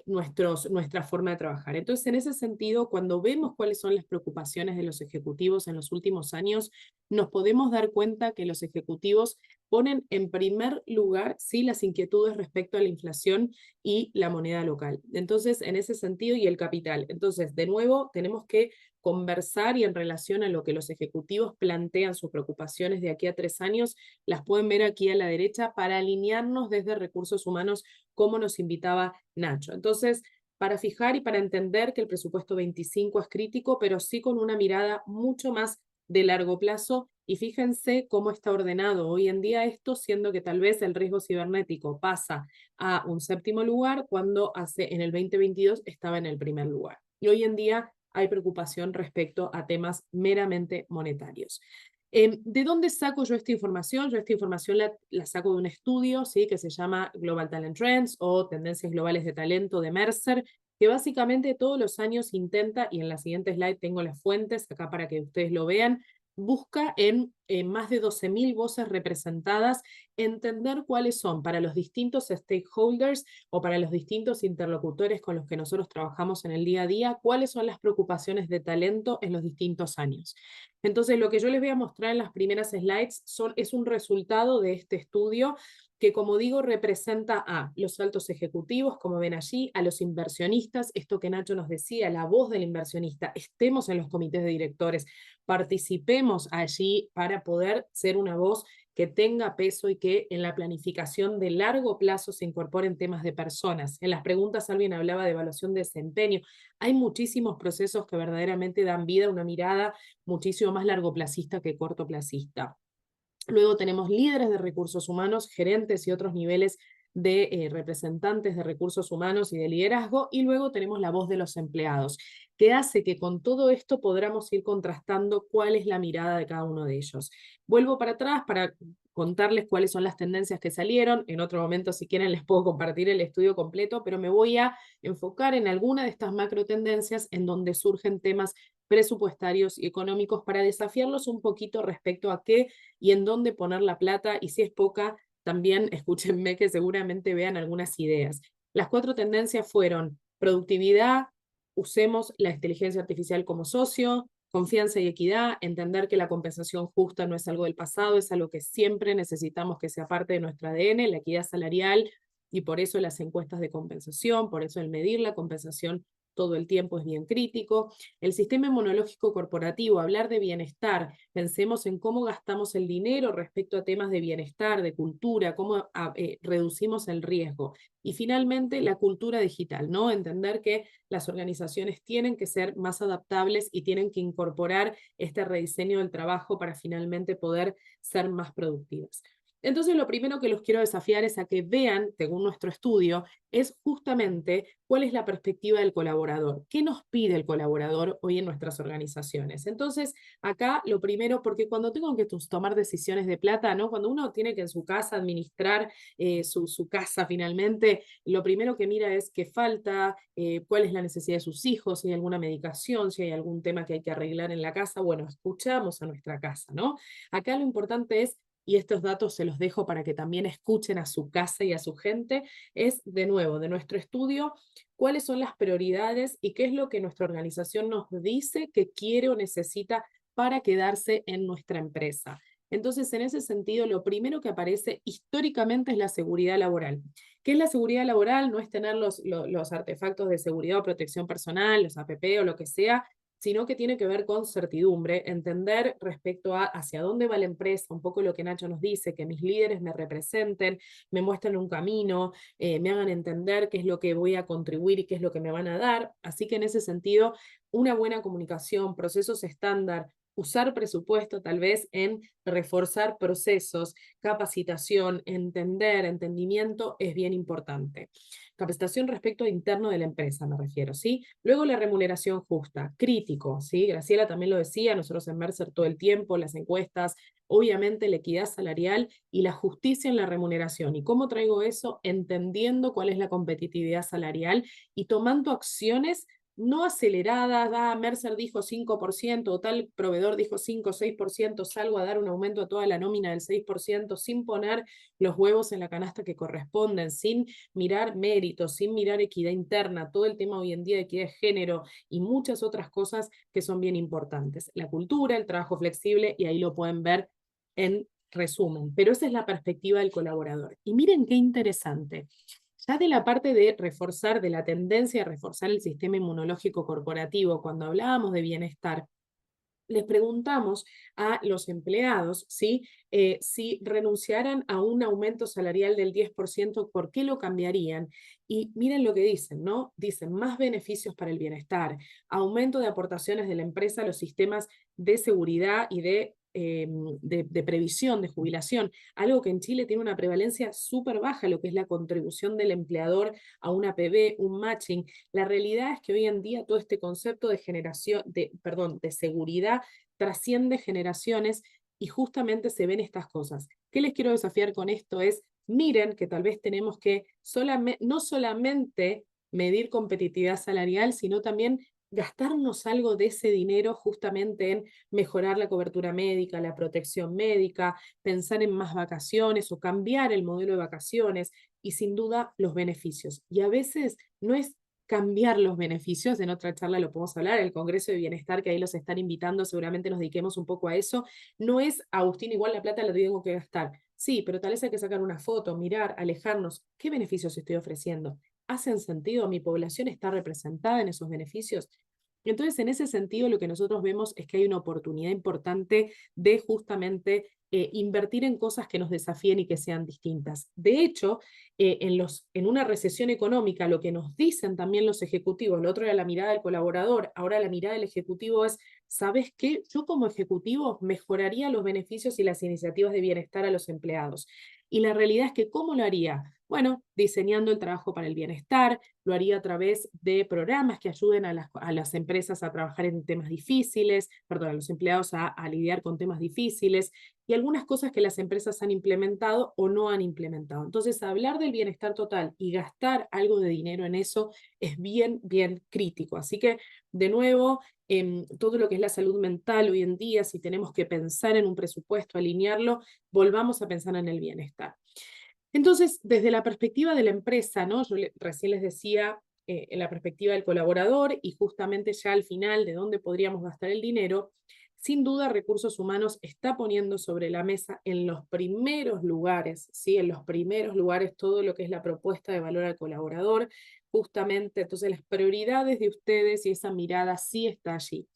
nuestra forma de trabajar. Entonces, en ese sentido, cuando vemos cuáles son las preocupaciones de los ejecutivos en los últimos años, nos podemos dar cuenta que los ejecutivos ponen en primer lugar, sí, las inquietudes respecto a la inflación y la moneda local. Entonces, en ese sentido, y el capital. Entonces, de nuevo, tenemos que conversar, y en relación a lo que los ejecutivos plantean sus preocupaciones de aquí a 3 años, las pueden ver aquí a la derecha para alinearnos desde recursos humanos, como nos invitaba Nacho. Entonces, para fijar y para entender que el presupuesto 25 es crítico, pero sí con una mirada mucho más de largo plazo, y fíjense cómo está ordenado hoy en día esto, siendo que tal vez el riesgo cibernético pasa a un 7º lugar cuando en el 2022 estaba en el primer lugar. Y hoy en día hay preocupación respecto a temas meramente monetarios. ¿De dónde saco yo esta información? Yo esta información la saco de un estudio, ¿sí? Que se llama Global Talent Trends o Tendencias Globales de Talento de Mercer, que básicamente todos los años intenta, y en la siguiente slide tengo las fuentes acá para que ustedes lo vean, busca en más de 12.000 voces representadas entender cuáles son para los distintos stakeholders o para los distintos interlocutores con los que nosotros trabajamos en el día a día, cuáles son las preocupaciones de talento en los distintos años. Entonces, lo que yo les voy a mostrar en las primeras slides es un resultado de este estudio que, como digo, representa a los altos ejecutivos, como ven allí, a los inversionistas, esto que Nacho nos decía, la voz del inversionista, estemos en los comités de directores, participemos allí para poder ser una voz que tenga peso y que en la planificación de largo plazo se incorporen temas de personas. En las preguntas alguien hablaba de evaluación de desempeño. Hay muchísimos procesos que verdaderamente dan vida a una mirada muchísimo más largoplacista que cortoplacista. Luego tenemos líderes de recursos humanos, gerentes y otros niveles de representantes de recursos humanos y de liderazgo, y luego tenemos la voz de los empleados, que hace que con todo esto podamos ir contrastando cuál es la mirada de cada uno de ellos. Vuelvo para atrás para contarles cuáles son las tendencias que salieron. En otro momento, si quieren, les puedo compartir el estudio completo, pero me voy a enfocar en alguna de estas macro tendencias en donde surgen temas presupuestarios y económicos para desafiarlos un poquito respecto a qué y en dónde poner la plata, y si es poca, también escúchenme que seguramente vean algunas ideas. Las 4 tendencias fueron productividad, usemos la inteligencia artificial como socio, confianza y equidad, entender que la compensación justa no es algo del pasado, es algo que siempre necesitamos que sea parte de nuestro ADN, la equidad salarial, y por eso las encuestas de compensación, por eso el medir la compensación todo el tiempo es bien crítico. El sistema inmunológico corporativo, hablar de bienestar, pensemos en cómo gastamos el dinero respecto a temas de bienestar, de cultura, cómo reducimos el riesgo. Y finalmente, la cultura digital, ¿no? Entender que las organizaciones tienen que ser más adaptables y tienen que incorporar este rediseño del trabajo para finalmente poder ser más productivas. Entonces, lo primero que los quiero desafiar es a que vean, según nuestro estudio, es justamente cuál es la perspectiva del colaborador. ¿Qué nos pide el colaborador hoy en nuestras organizaciones? Entonces, acá lo primero, porque cuando tengo que tomar decisiones de plata, ¿no? Cuando uno tiene que en su casa administrar su casa finalmente, lo primero que mira es qué falta, cuál es la necesidad de sus hijos, si hay alguna medicación, si hay algún tema que hay que arreglar en la casa. Bueno, escuchamos a nuestra casa, ¿no? Acá lo importante es, y estos datos se los dejo para que también escuchen a su casa y a su gente, es de nuevo, de nuestro estudio, cuáles son las prioridades y qué es lo que nuestra organización nos dice que quiere o necesita para quedarse en nuestra empresa. Entonces, en ese sentido, lo primero que aparece históricamente es la seguridad laboral. ¿Qué es la seguridad laboral? No es tener los artefactos de seguridad o protección personal, los APP o lo que sea, sino que tiene que ver con certidumbre, entender respecto a hacia dónde va la empresa, un poco lo que Nacho nos dice, que mis líderes me representen, me muestren un camino, me hagan entender qué es lo que voy a contribuir y qué es lo que me van a dar. Así que en ese sentido, una buena comunicación, procesos estándar, usar presupuesto tal vez en reforzar procesos, capacitación, entendimiento es bien importante. Capacitación respecto a interno de la empresa, me refiero, ¿sí? Luego la remuneración justa, crítico, ¿sí? Graciela también lo decía, nosotros en Mercer todo el tiempo, las encuestas, obviamente la equidad salarial y la justicia en la remuneración. ¿Y cómo traigo eso? Entendiendo cuál es la competitividad salarial y tomando acciones no aceleradas, Mercer dijo 5%, o tal proveedor dijo 5 o 6%, salgo a dar un aumento a toda la nómina del 6%, sin poner los huevos en la canasta que corresponden, sin mirar méritos, sin mirar equidad interna, todo el tema hoy en día de equidad de género y muchas otras cosas que son bien importantes. La cultura, el trabajo flexible, y ahí lo pueden ver en resumen. Pero esa es la perspectiva del colaborador. Y miren qué interesante. Ya de la parte de reforzar, de la tendencia a reforzar el sistema inmunológico corporativo, cuando hablábamos de bienestar, les preguntamos a los empleados, ¿sí? Si renunciaran a un aumento salarial del 10%, ¿por qué lo cambiarían? Y miren lo que dicen, ¿no? Dicen más beneficios para el bienestar, aumento de aportaciones de la empresa a los sistemas de seguridad y de previsión, de jubilación, algo que en Chile tiene una prevalencia súper baja, lo que es la contribución del empleador a una APB, un matching. La realidad es que hoy en día todo este concepto de de seguridad trasciende generaciones y justamente se ven estas cosas. ¿Qué les quiero desafiar con esto? Es, miren que tal vez tenemos que no solamente medir competitividad salarial, sino también gastarnos algo de ese dinero justamente en mejorar la cobertura médica, la protección médica, pensar en más vacaciones o cambiar el modelo de vacaciones y sin duda los beneficios. Y a veces no es cambiar los beneficios, en otra charla lo podemos hablar, el Congreso de Bienestar, que ahí los están invitando, seguramente nos dediquemos un poco a eso, no es, Agustín, igual la plata la tengo que gastar. Sí, pero tal vez hay que sacar una foto, mirar, alejarnos, ¿qué beneficios estoy ofreciendo? ¿Hacen sentido? ¿Mi población está representada en esos beneficios? Entonces, en ese sentido, lo que nosotros vemos es que hay una oportunidad importante de justamente invertir en cosas que nos desafíen y que sean distintas. De hecho, en una recesión económica, lo que nos dicen también los ejecutivos, lo otro era la mirada del colaborador, ahora la mirada del ejecutivo es, ¿sabes qué? Yo como ejecutivo mejoraría los beneficios y las iniciativas de bienestar a los empleados. Y la realidad es que, ¿cómo lo haría? Bueno, diseñando el trabajo para el bienestar, lo haría a través de programas que ayuden a las empresas a trabajar en temas difíciles, perdón, a los empleados a lidiar con temas difíciles, y algunas cosas que las empresas han implementado o no han implementado. Entonces, hablar del bienestar total y gastar algo de dinero en eso es bien, bien crítico. Así que, de nuevo, todo lo que es la salud mental hoy en día, si tenemos que pensar en un presupuesto, alinearlo, volvamos a pensar en el bienestar. Entonces, desde la perspectiva de la empresa, ¿no? Yo recién les decía en la perspectiva del colaborador y justamente ya al final de dónde podríamos gastar el dinero, sin duda Recursos Humanos está poniendo sobre la mesa en los primeros lugares, ¿sí? En los primeros lugares todo lo que es la propuesta de valor al colaborador. justamente, entonces las prioridades de ustedes y esa mirada sí está allí.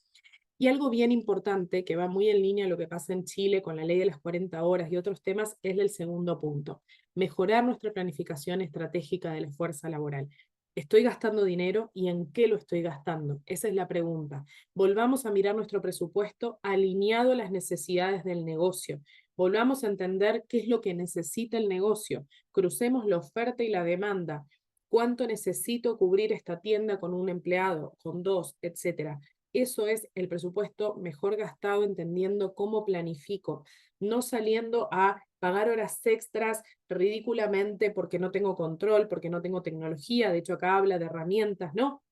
Y algo bien importante, que va muy en línea a lo que pasa en Chile con la ley de las 40 horas y otros temas, es el segundo punto: mejorar nuestra planificación estratégica de la fuerza laboral. ¿Estoy gastando dinero y en qué lo estoy gastando? Esa es la pregunta. Volvamos a mirar nuestro presupuesto alineado a las necesidades del negocio. Volvamos a entender qué es lo que necesita el negocio. Crucemos la oferta y la demanda. ¿Cuánto necesito cubrir esta tienda con un empleado, con dos, etcétera? Eso es el presupuesto mejor gastado, entendiendo cómo planifico, no saliendo a pagar horas extras ridículamente porque no tengo control, porque no tengo tecnología. De hecho, acá habla de herramientas, ¿no?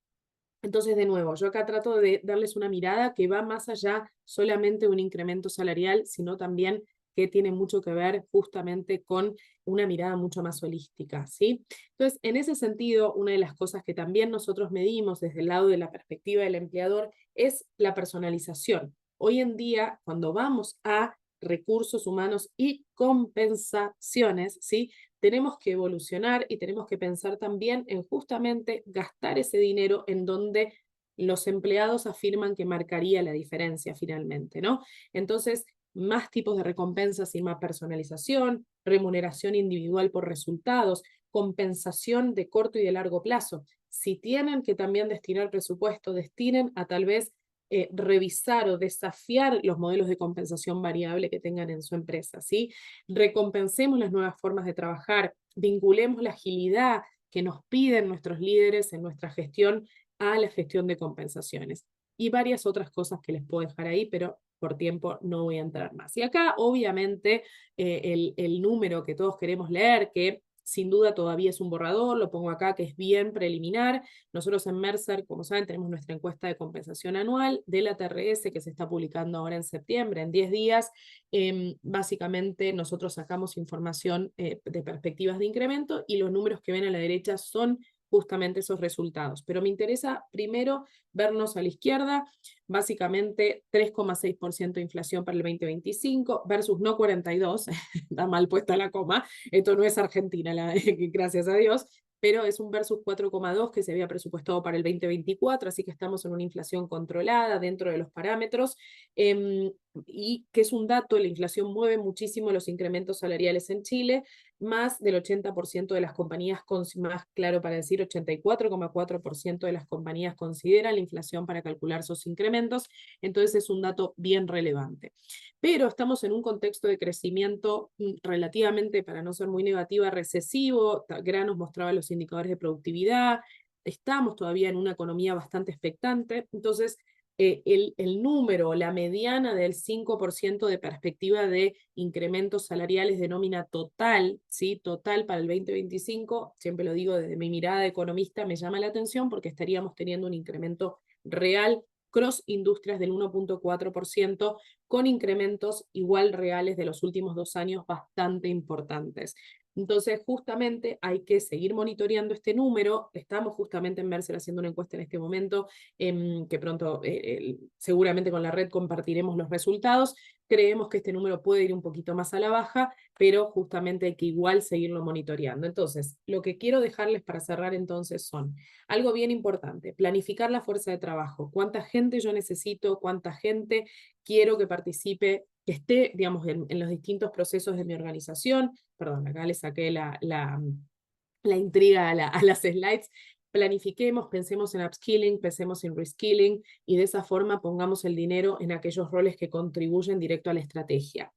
Entonces, de nuevo, yo acá trato de darles una mirada que va más allá solamente de un incremento salarial, sino también que tiene mucho que ver justamente con una mirada mucho más holística, ¿sí? Entonces, en ese sentido, una de las cosas que también nosotros medimos desde el lado de la perspectiva del empleador es la personalización. Hoy en día, cuando vamos a recursos humanos y compensaciones, ¿sí? Tenemos que evolucionar y tenemos que pensar también en justamente gastar ese dinero en donde los empleados afirman que marcaría la diferencia finalmente, ¿no? Entonces, más tipos de recompensas y más personalización, remuneración individual por resultados, compensación de corto y de largo plazo. Si tienen que también destinar presupuesto, destinen a tal vez revisar o desafiar los modelos de compensación variable que tengan en su empresa, ¿sí? Recompensemos las nuevas formas de trabajar, vinculemos la agilidad que nos piden nuestros líderes en nuestra gestión a la gestión de compensaciones. Y varias otras cosas que les puedo dejar ahí, pero por tiempo no voy a entrar más. Y acá, obviamente, el número que todos queremos leer, que sin duda todavía es un borrador, lo pongo acá, que es bien preliminar. Nosotros en Mercer, como saben, tenemos nuestra encuesta de compensación anual de la TRS que se está publicando ahora en septiembre, en 10 días. Básicamente nosotros sacamos información de perspectivas de incremento y los números que ven a la derecha son justamente esos resultados. Pero me interesa primero vernos a la izquierda, básicamente 3,6% de inflación para el 2025 versus no 42, está mal puesta la coma, esto no es Argentina, gracias a Dios, pero es un versus 4,2 que se había presupuestado para el 2024, así que estamos en una inflación controlada dentro de los parámetros, y que es un dato, la inflación mueve muchísimo los incrementos salariales en Chile, más del 80% de las compañías, más claro para decir, 84,4% de las compañías consideran la inflación para calcular sus incrementos, entonces es un dato bien relevante. Pero estamos en un contexto de crecimiento relativamente, para no ser muy negativa, recesivo. Granos mostraba los indicadores de productividad, estamos todavía en una economía bastante expectante, entonces el número, la mediana del 5% de perspectiva de incrementos salariales de nómina total, ¿sí? Total para el 2025, siempre lo digo desde mi mirada de economista, me llama la atención porque estaríamos teniendo un incremento real cross industrias del 1,4%, con incrementos igual reales de los últimos 2 años bastante importantes. Entonces, justamente hay que seguir monitoreando este número. Estamos justamente en Mercer haciendo una encuesta en este momento, que pronto seguramente con la red compartiremos los resultados. Creemos que este número puede ir un poquito más a la baja, pero justamente hay que igual seguirlo monitoreando. Entonces, lo que quiero dejarles para cerrar entonces son algo bien importante: planificar la fuerza de trabajo. ¿Cuánta gente yo necesito? ¿Cuánta gente quiero que participe, que esté, digamos, en los distintos procesos de mi organización? Perdón, acá le saqué la intriga a las slides. Planifiquemos, pensemos en upskilling, pensemos en reskilling, y de esa forma pongamos el dinero en aquellos roles que contribuyen directo a la estrategia.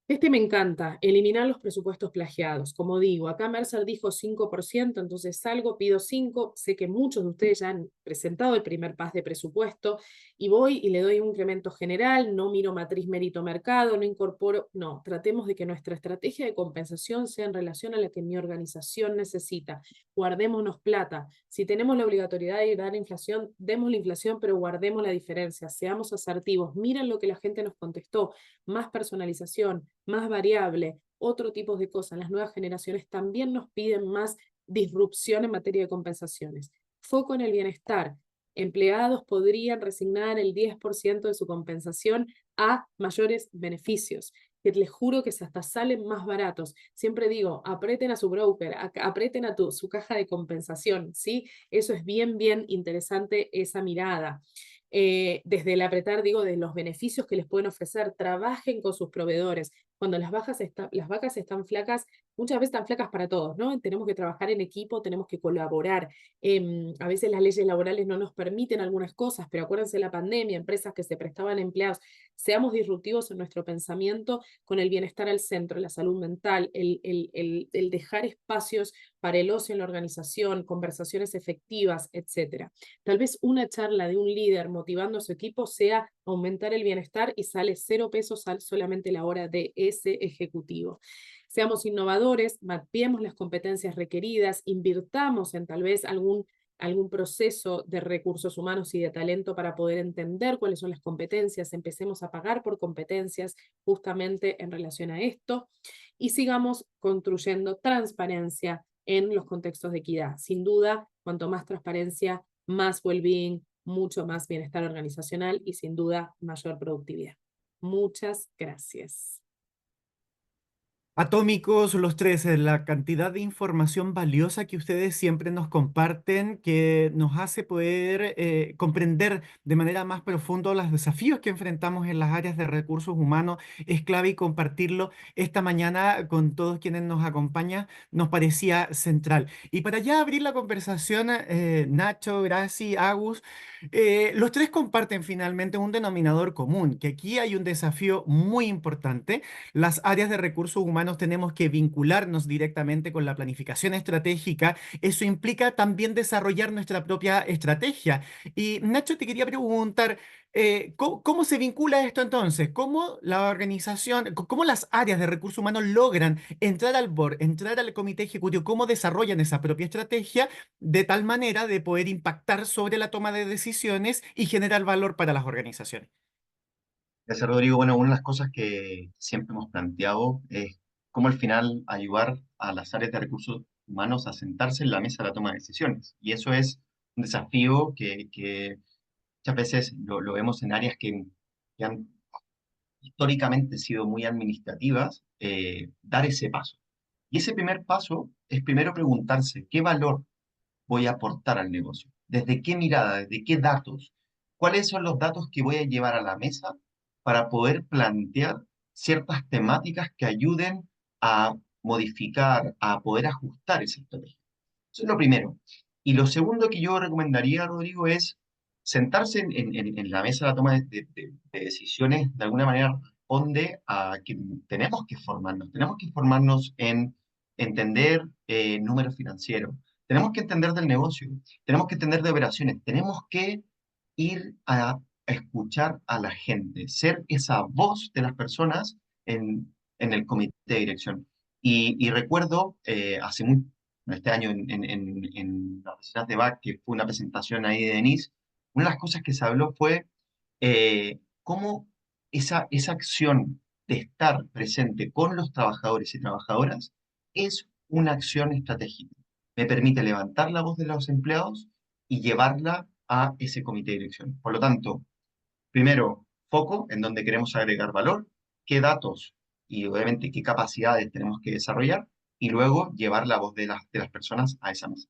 Este me encanta, eliminar los presupuestos plagiados. Como digo, acá Mercer dijo 5%, entonces salgo, pido 5%, sé que muchos de ustedes ya han presentado el primer pas de presupuesto, y voy y le doy un incremento general, no miro matriz mérito mercado, no incorporo, no, tratemos de que nuestra estrategia de compensación sea en relación a la que mi organización necesita. Guardémonos plata. Si tenemos la obligatoriedad de dar inflación, demos la inflación, pero guardemos la diferencia, seamos asertivos. Miren lo que la gente nos contestó: más personalización, más variable, otro tipo de cosas. Las nuevas generaciones también nos piden más disrupción en materia de compensaciones. Foco en el bienestar. Empleados podrían resignar el 10% de su compensación a mayores beneficios. que les juro que hasta salen más baratos. Siempre digo, aprieten a su broker, aprieten a su caja de compensación, ¿sí? Eso es bien, bien interesante, esa mirada. Desde el apretar, digo, de los beneficios que les pueden ofrecer, trabajen con sus proveedores. Cuando las vacas están flacas, muchas veces están flacas para todos, ¿no? Tenemos que trabajar en equipo, tenemos que colaborar. A veces las leyes laborales no nos permiten algunas cosas, pero acuérdense de la pandemia, empresas que se prestaban empleados. Seamos disruptivos en nuestro pensamiento con el bienestar al centro, la salud mental, el dejar espacios para el ocio en la organización, conversaciones efectivas, etcétera. Tal vez una charla de un líder motivando a su equipo sea aumentar el bienestar y sale 0 pesos solamente la hora de ese ejecutivo. Seamos innovadores, mapeemos las competencias requeridas, invirtamos en tal vez algún proceso de recursos humanos y de talento para poder entender cuáles son las competencias, empecemos a pagar por competencias justamente en relación a esto y sigamos construyendo transparencia en los contextos de equidad. Sin duda, cuanto más transparencia, más well-being, mucho más bienestar organizacional y sin duda mayor productividad. Muchas gracias. Atómicos los tres, la cantidad de información valiosa que ustedes siempre nos comparten, que nos hace poder comprender de manera más profunda los desafíos que enfrentamos en las áreas de recursos humanos, es clave y compartirlo esta mañana con todos quienes nos acompañan nos parecía central. Y para ya abrir la conversación, Nacho, Graci, Agus, los tres comparten finalmente un denominador común, que aquí hay un desafío muy importante. Las áreas de recursos humanos tenemos que vincularnos directamente con la planificación estratégica. Eso implica también desarrollar nuestra propia estrategia. Y Nacho, te quería preguntar, ¿cómo se vincula esto entonces? ¿Cómo la organización, cómo las áreas de recursos humanos logran entrar al board, entrar al comité ejecutivo? ¿Cómo desarrollan esa propia estrategia de tal manera de poder impactar sobre la toma de decisiones y generar valor para las organizaciones? Gracias, Rodrigo. Bueno, una de las cosas que siempre hemos planteado es cómo al final ayudar a las áreas de recursos humanos a sentarse en la mesa de la toma de decisiones. Y eso es un desafío que muchas veces lo vemos en áreas que han históricamente sido muy administrativas, dar ese paso. Y ese primer paso es primero preguntarse qué valor voy a aportar al negocio, desde qué mirada, desde qué datos, cuáles son los datos que voy a llevar a la mesa para poder plantear ciertas temáticas que ayuden a modificar, a poder ajustar esa estrategia. Eso es lo primero. Y lo segundo que yo recomendaría, Rodrigo, es sentarse en la mesa de la toma de decisiones, de alguna manera responde a que tenemos que formarnos en entender números financieros, tenemos que entender del negocio, tenemos que entender de operaciones, tenemos que ir a escuchar a la gente, ser esa voz de las personas en el comité de dirección. Y recuerdo este año en las oficinas de BAC, que fue una presentación ahí de Denise, una de las cosas que se habló fue cómo esa acción de estar presente con los trabajadores y trabajadoras es una acción estratégica. Me permite levantar la voz de los empleados y llevarla a ese comité de dirección. Por lo tanto, primero, foco en donde queremos agregar valor, qué datos y obviamente qué capacidades tenemos que desarrollar y luego llevar la voz de las personas a esa mesa.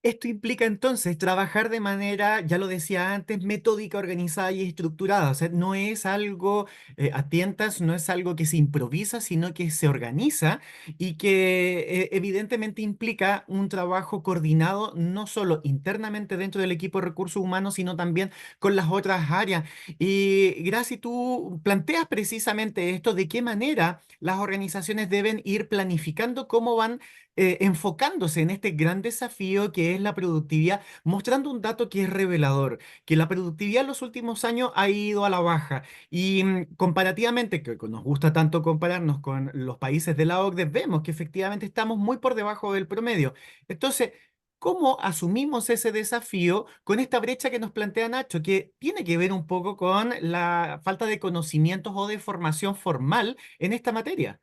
Esto implica entonces trabajar de manera, ya lo decía antes, metódica, organizada y estructurada. O sea, no es algo a tientas, no es algo que se improvisa, sino que se organiza y que evidentemente implica un trabajo coordinado no solo internamente dentro del equipo de recursos humanos, sino también con las otras áreas. Y Graci, tú planteas precisamente esto, de qué manera las organizaciones deben ir planificando cómo van enfocándose en este gran desafío que es la productividad, mostrando un dato que es revelador, que la productividad en los últimos años ha ido a la baja y comparativamente, que nos gusta tanto compararnos con los países de la OCDE, vemos que efectivamente estamos muy por debajo del promedio. Entonces, ¿cómo asumimos ese desafío con esta brecha que nos plantea Nacho, que tiene que ver un poco con la falta de conocimientos o de formación formal en esta materia?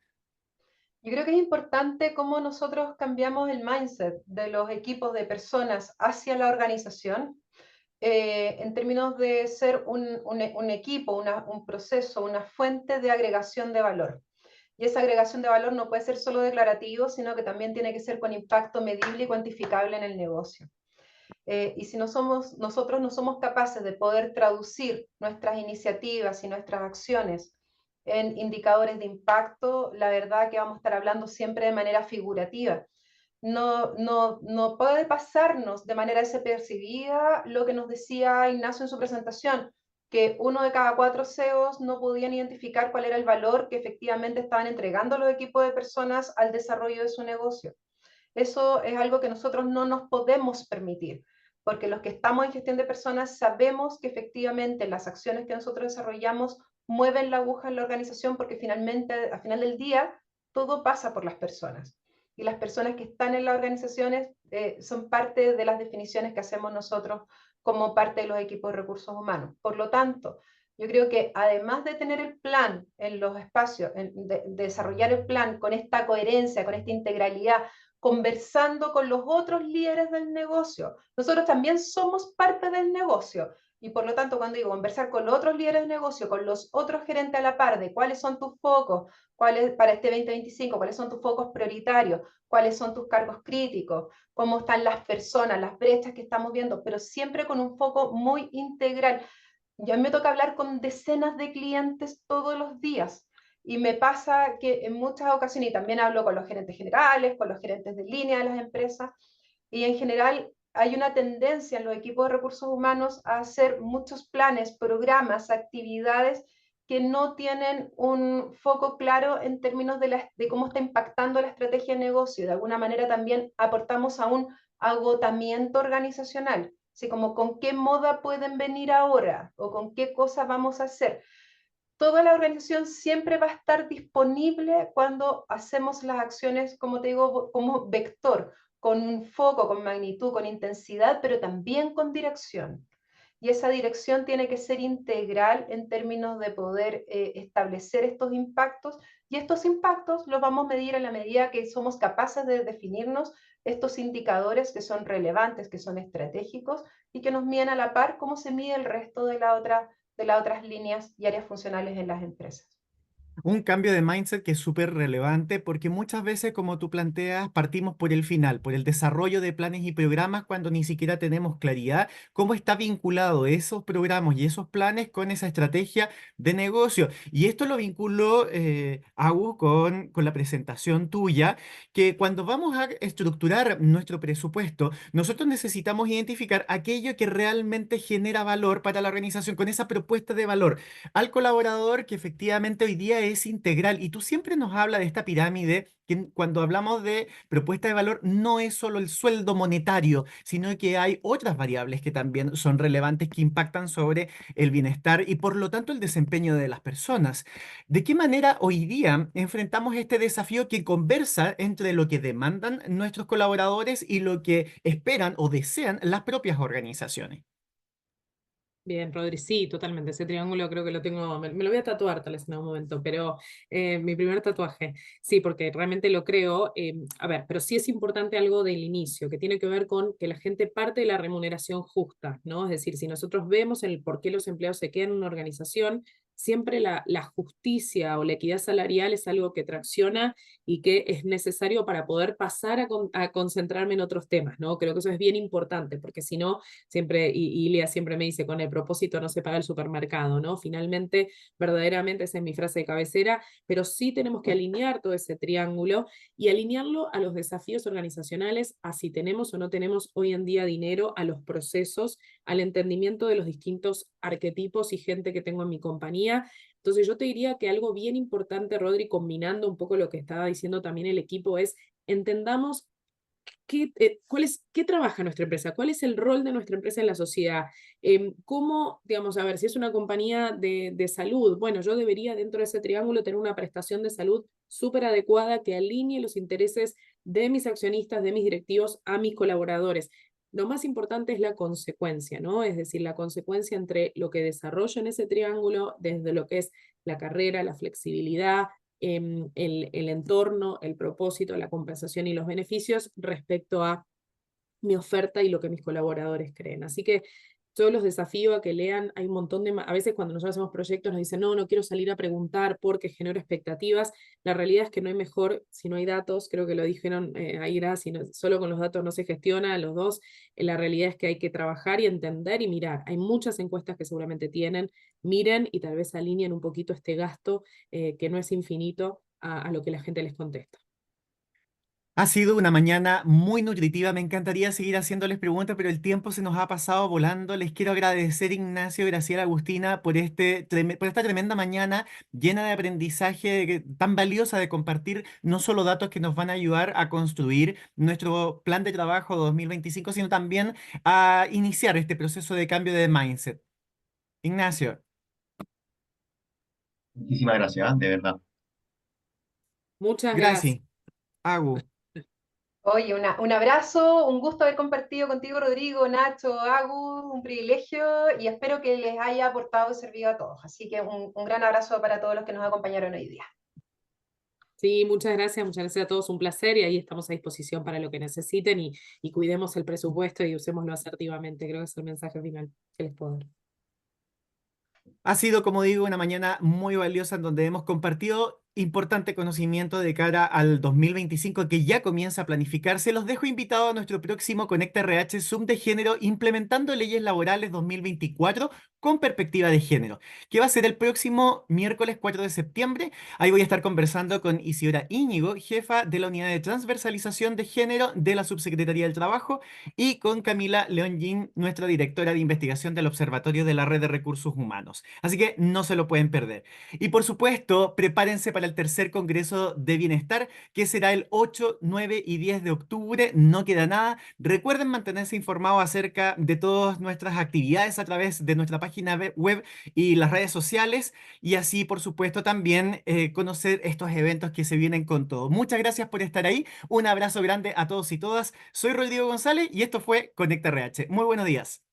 Yo creo que es importante cómo nosotros cambiamos el mindset de los equipos de personas hacia la organización. en términos de ser un equipo, un proceso, una fuente de agregación de valor. Y esa agregación de valor no puede ser solo declarativo, sino que también tiene que ser con impacto medible y cuantificable en el negocio. Y si nosotros no somos capaces de poder traducir nuestras iniciativas y nuestras acciones en indicadores de impacto, la verdad que vamos a estar hablando siempre de manera figurativa. No puede pasarnos de manera desapercibida lo que nos decía Ignacio en su presentación, que 1 de cada 4 CEOs no podían identificar cuál era el valor que efectivamente estaban entregando los equipos de personas al desarrollo de su negocio. Eso es algo que nosotros no nos podemos permitir, porque los que estamos en gestión de personas sabemos que efectivamente las acciones que nosotros desarrollamos mueven la aguja en la organización, porque finalmente, al final del día, todo pasa por las personas. Y las personas que están en las organizaciones son parte de las definiciones que hacemos nosotros como parte de los equipos de recursos humanos. Por lo tanto, yo creo que además de tener el plan en los espacios, de desarrollar el plan con esta coherencia, con esta integralidad, conversando con los otros líderes del negocio. Nosotros también somos parte del negocio. Y por lo tanto, cuando digo conversar con los otros líderes del negocio, con los otros gerentes a la par de cuáles son tus focos, cuáles para este 2025, cuáles son tus focos prioritarios, cuáles son tus cargos críticos, cómo están las personas, las brechas que estamos viendo, pero siempre con un foco muy integral. Ya me toca hablar con decenas de clientes todos los días y me pasa que en muchas ocasiones, y también hablo con los gerentes generales, con los gerentes de línea de las empresas, y en general hay una tendencia en los equipos de recursos humanos a hacer muchos planes, programas, actividades que no tienen un foco claro en términos de cómo está impactando la estrategia de negocio. De alguna manera también aportamos a un agotamiento organizacional. Así como con qué moda pueden venir ahora o con qué cosas vamos a hacer. Toda la organización siempre va a estar disponible cuando hacemos las acciones, como te digo, como vector, con un foco, con magnitud, con intensidad, pero también con dirección. Y esa dirección tiene que ser integral en términos de poder establecer estos impactos, y estos impactos los vamos a medir en la medida que somos capaces de definirnos estos indicadores que son relevantes, que son estratégicos y que nos miden a la par cómo se mide el resto de las otras líneas y áreas funcionales en las empresas. Un cambio de mindset que es súper relevante porque muchas veces, como tú planteas, partimos por el final, por el desarrollo de planes y programas cuando ni siquiera tenemos claridad cómo está vinculado esos programas y esos planes con esa estrategia de negocio. Y esto lo vinculó Agus con la presentación tuya, que cuando vamos a estructurar nuestro presupuesto, nosotros necesitamos identificar aquello que realmente genera valor para la organización, con esa propuesta de valor al colaborador que efectivamente hoy día es integral. Y tú siempre nos hablas de esta pirámide que cuando hablamos de propuesta de valor no es solo el sueldo monetario, sino que hay otras variables que también son relevantes que impactan sobre el bienestar y por lo tanto el desempeño de las personas. ¿De qué manera hoy día enfrentamos este desafío que conversa entre lo que demandan nuestros colaboradores y lo que esperan o desean las propias organizaciones? Bien, Rodri, sí, totalmente. Ese triángulo creo que lo tengo, me lo voy a tatuar tal vez en algún momento, pero mi primer tatuaje, sí, porque realmente lo creo. A ver, pero sí es importante algo del inicio, que tiene que ver con que la gente parte de la remuneración justa, ¿no? Es decir, si nosotros vemos el por qué los empleados se quedan en una organización, siempre la justicia o la equidad salarial es algo que tracciona y que es necesario para poder pasar a concentrarme en otros temas, ¿no? Creo que eso es bien importante, porque si no, siempre, y Ilia siempre me dice, con el propósito no se paga el supermercado, ¿no? Finalmente, verdaderamente esa es mi frase de cabecera, pero sí tenemos que alinear todo ese triángulo y alinearlo a los desafíos organizacionales, a si tenemos o no tenemos hoy en día dinero, a los procesos, al entendimiento de los distintos arquetipos y gente que tengo en mi compañía. Entonces yo te diría que algo bien importante, Rodri, combinando un poco lo que estaba diciendo también el equipo, es entendamos qué trabaja nuestra empresa, cuál es el rol de nuestra empresa en la sociedad, cómo, digamos, a ver, si es una compañía de salud, bueno, yo debería dentro de ese triángulo tener una prestación de salud súper adecuada que alinee los intereses de mis accionistas, de mis directivos, a mis colaboradores. Lo más importante es la consecuencia, ¿no? Es decir, la consecuencia entre lo que desarrollo en ese triángulo, desde lo que es la carrera, la flexibilidad, el entorno, el propósito, la compensación y los beneficios respecto a mi oferta y lo que mis colaboradores creen. Así que Yo los desafío a que lean, hay un montón a veces cuando nosotros hacemos proyectos nos dicen, no, no quiero salir a preguntar porque genero expectativas. La realidad es que no hay mejor si no hay datos, creo que lo dijeron ahí, solo con los datos no se gestiona, los dos. La realidad es que hay que trabajar y entender y mirar. Hay muchas encuestas que seguramente tienen, miren y tal vez alineen un poquito este gasto que no es infinito a lo que la gente les contesta. Ha sido una mañana muy nutritiva. Me encantaría seguir haciéndoles preguntas, pero el tiempo se nos ha pasado volando. Les quiero agradecer, Ignacio, Graciela, Agustina, por esta tremenda mañana llena de aprendizaje tan valiosa de compartir no solo datos que nos van a ayudar a construir nuestro plan de trabajo 2025, sino también a iniciar este proceso de cambio de mindset. Ignacio, Muchísimas gracias, de verdad. Muchas gracias. gracias. Agu. Oye, un abrazo, un gusto haber compartido contigo, Rodrigo, Nacho, Agu, un privilegio y espero que les haya aportado y servido a todos. Así que un gran abrazo para todos los que nos acompañaron hoy día. Sí, muchas gracias a todos, un placer y ahí estamos a disposición para lo que necesiten y cuidemos el presupuesto y usémoslo asertivamente, creo que es el mensaje final que les puedo dar. Ha sido, como digo, una mañana muy valiosa en donde hemos compartido importante conocimiento de cara al 2025 que ya comienza a planificarse. Los dejo invitados a nuestro próximo Conecta RH Zoom de género implementando leyes laborales 2024 con perspectiva de género, que va a ser el próximo miércoles 4 de septiembre. Ahí voy a estar conversando con Isidora Íñigo, jefa de la Unidad de Transversalización de Género de la Subsecretaría del Trabajo, y con Camila Leongin, nuestra directora de investigación del Observatorio de la Red de Recursos Humanos. Así que no se lo pueden perder. Y por supuesto, prepárense para el tercer Congreso de Bienestar, que será el 8, 9 y 10 de octubre. No queda nada. Recuerden mantenerse informados acerca de todas nuestras actividades a través de nuestra página web y las redes sociales. Y así, por supuesto, también conocer estos eventos que se vienen con todo. Muchas gracias por estar ahí. Un abrazo grande a todos y todas. Soy Rodrigo González y esto fue Conecta RH. Muy buenos días.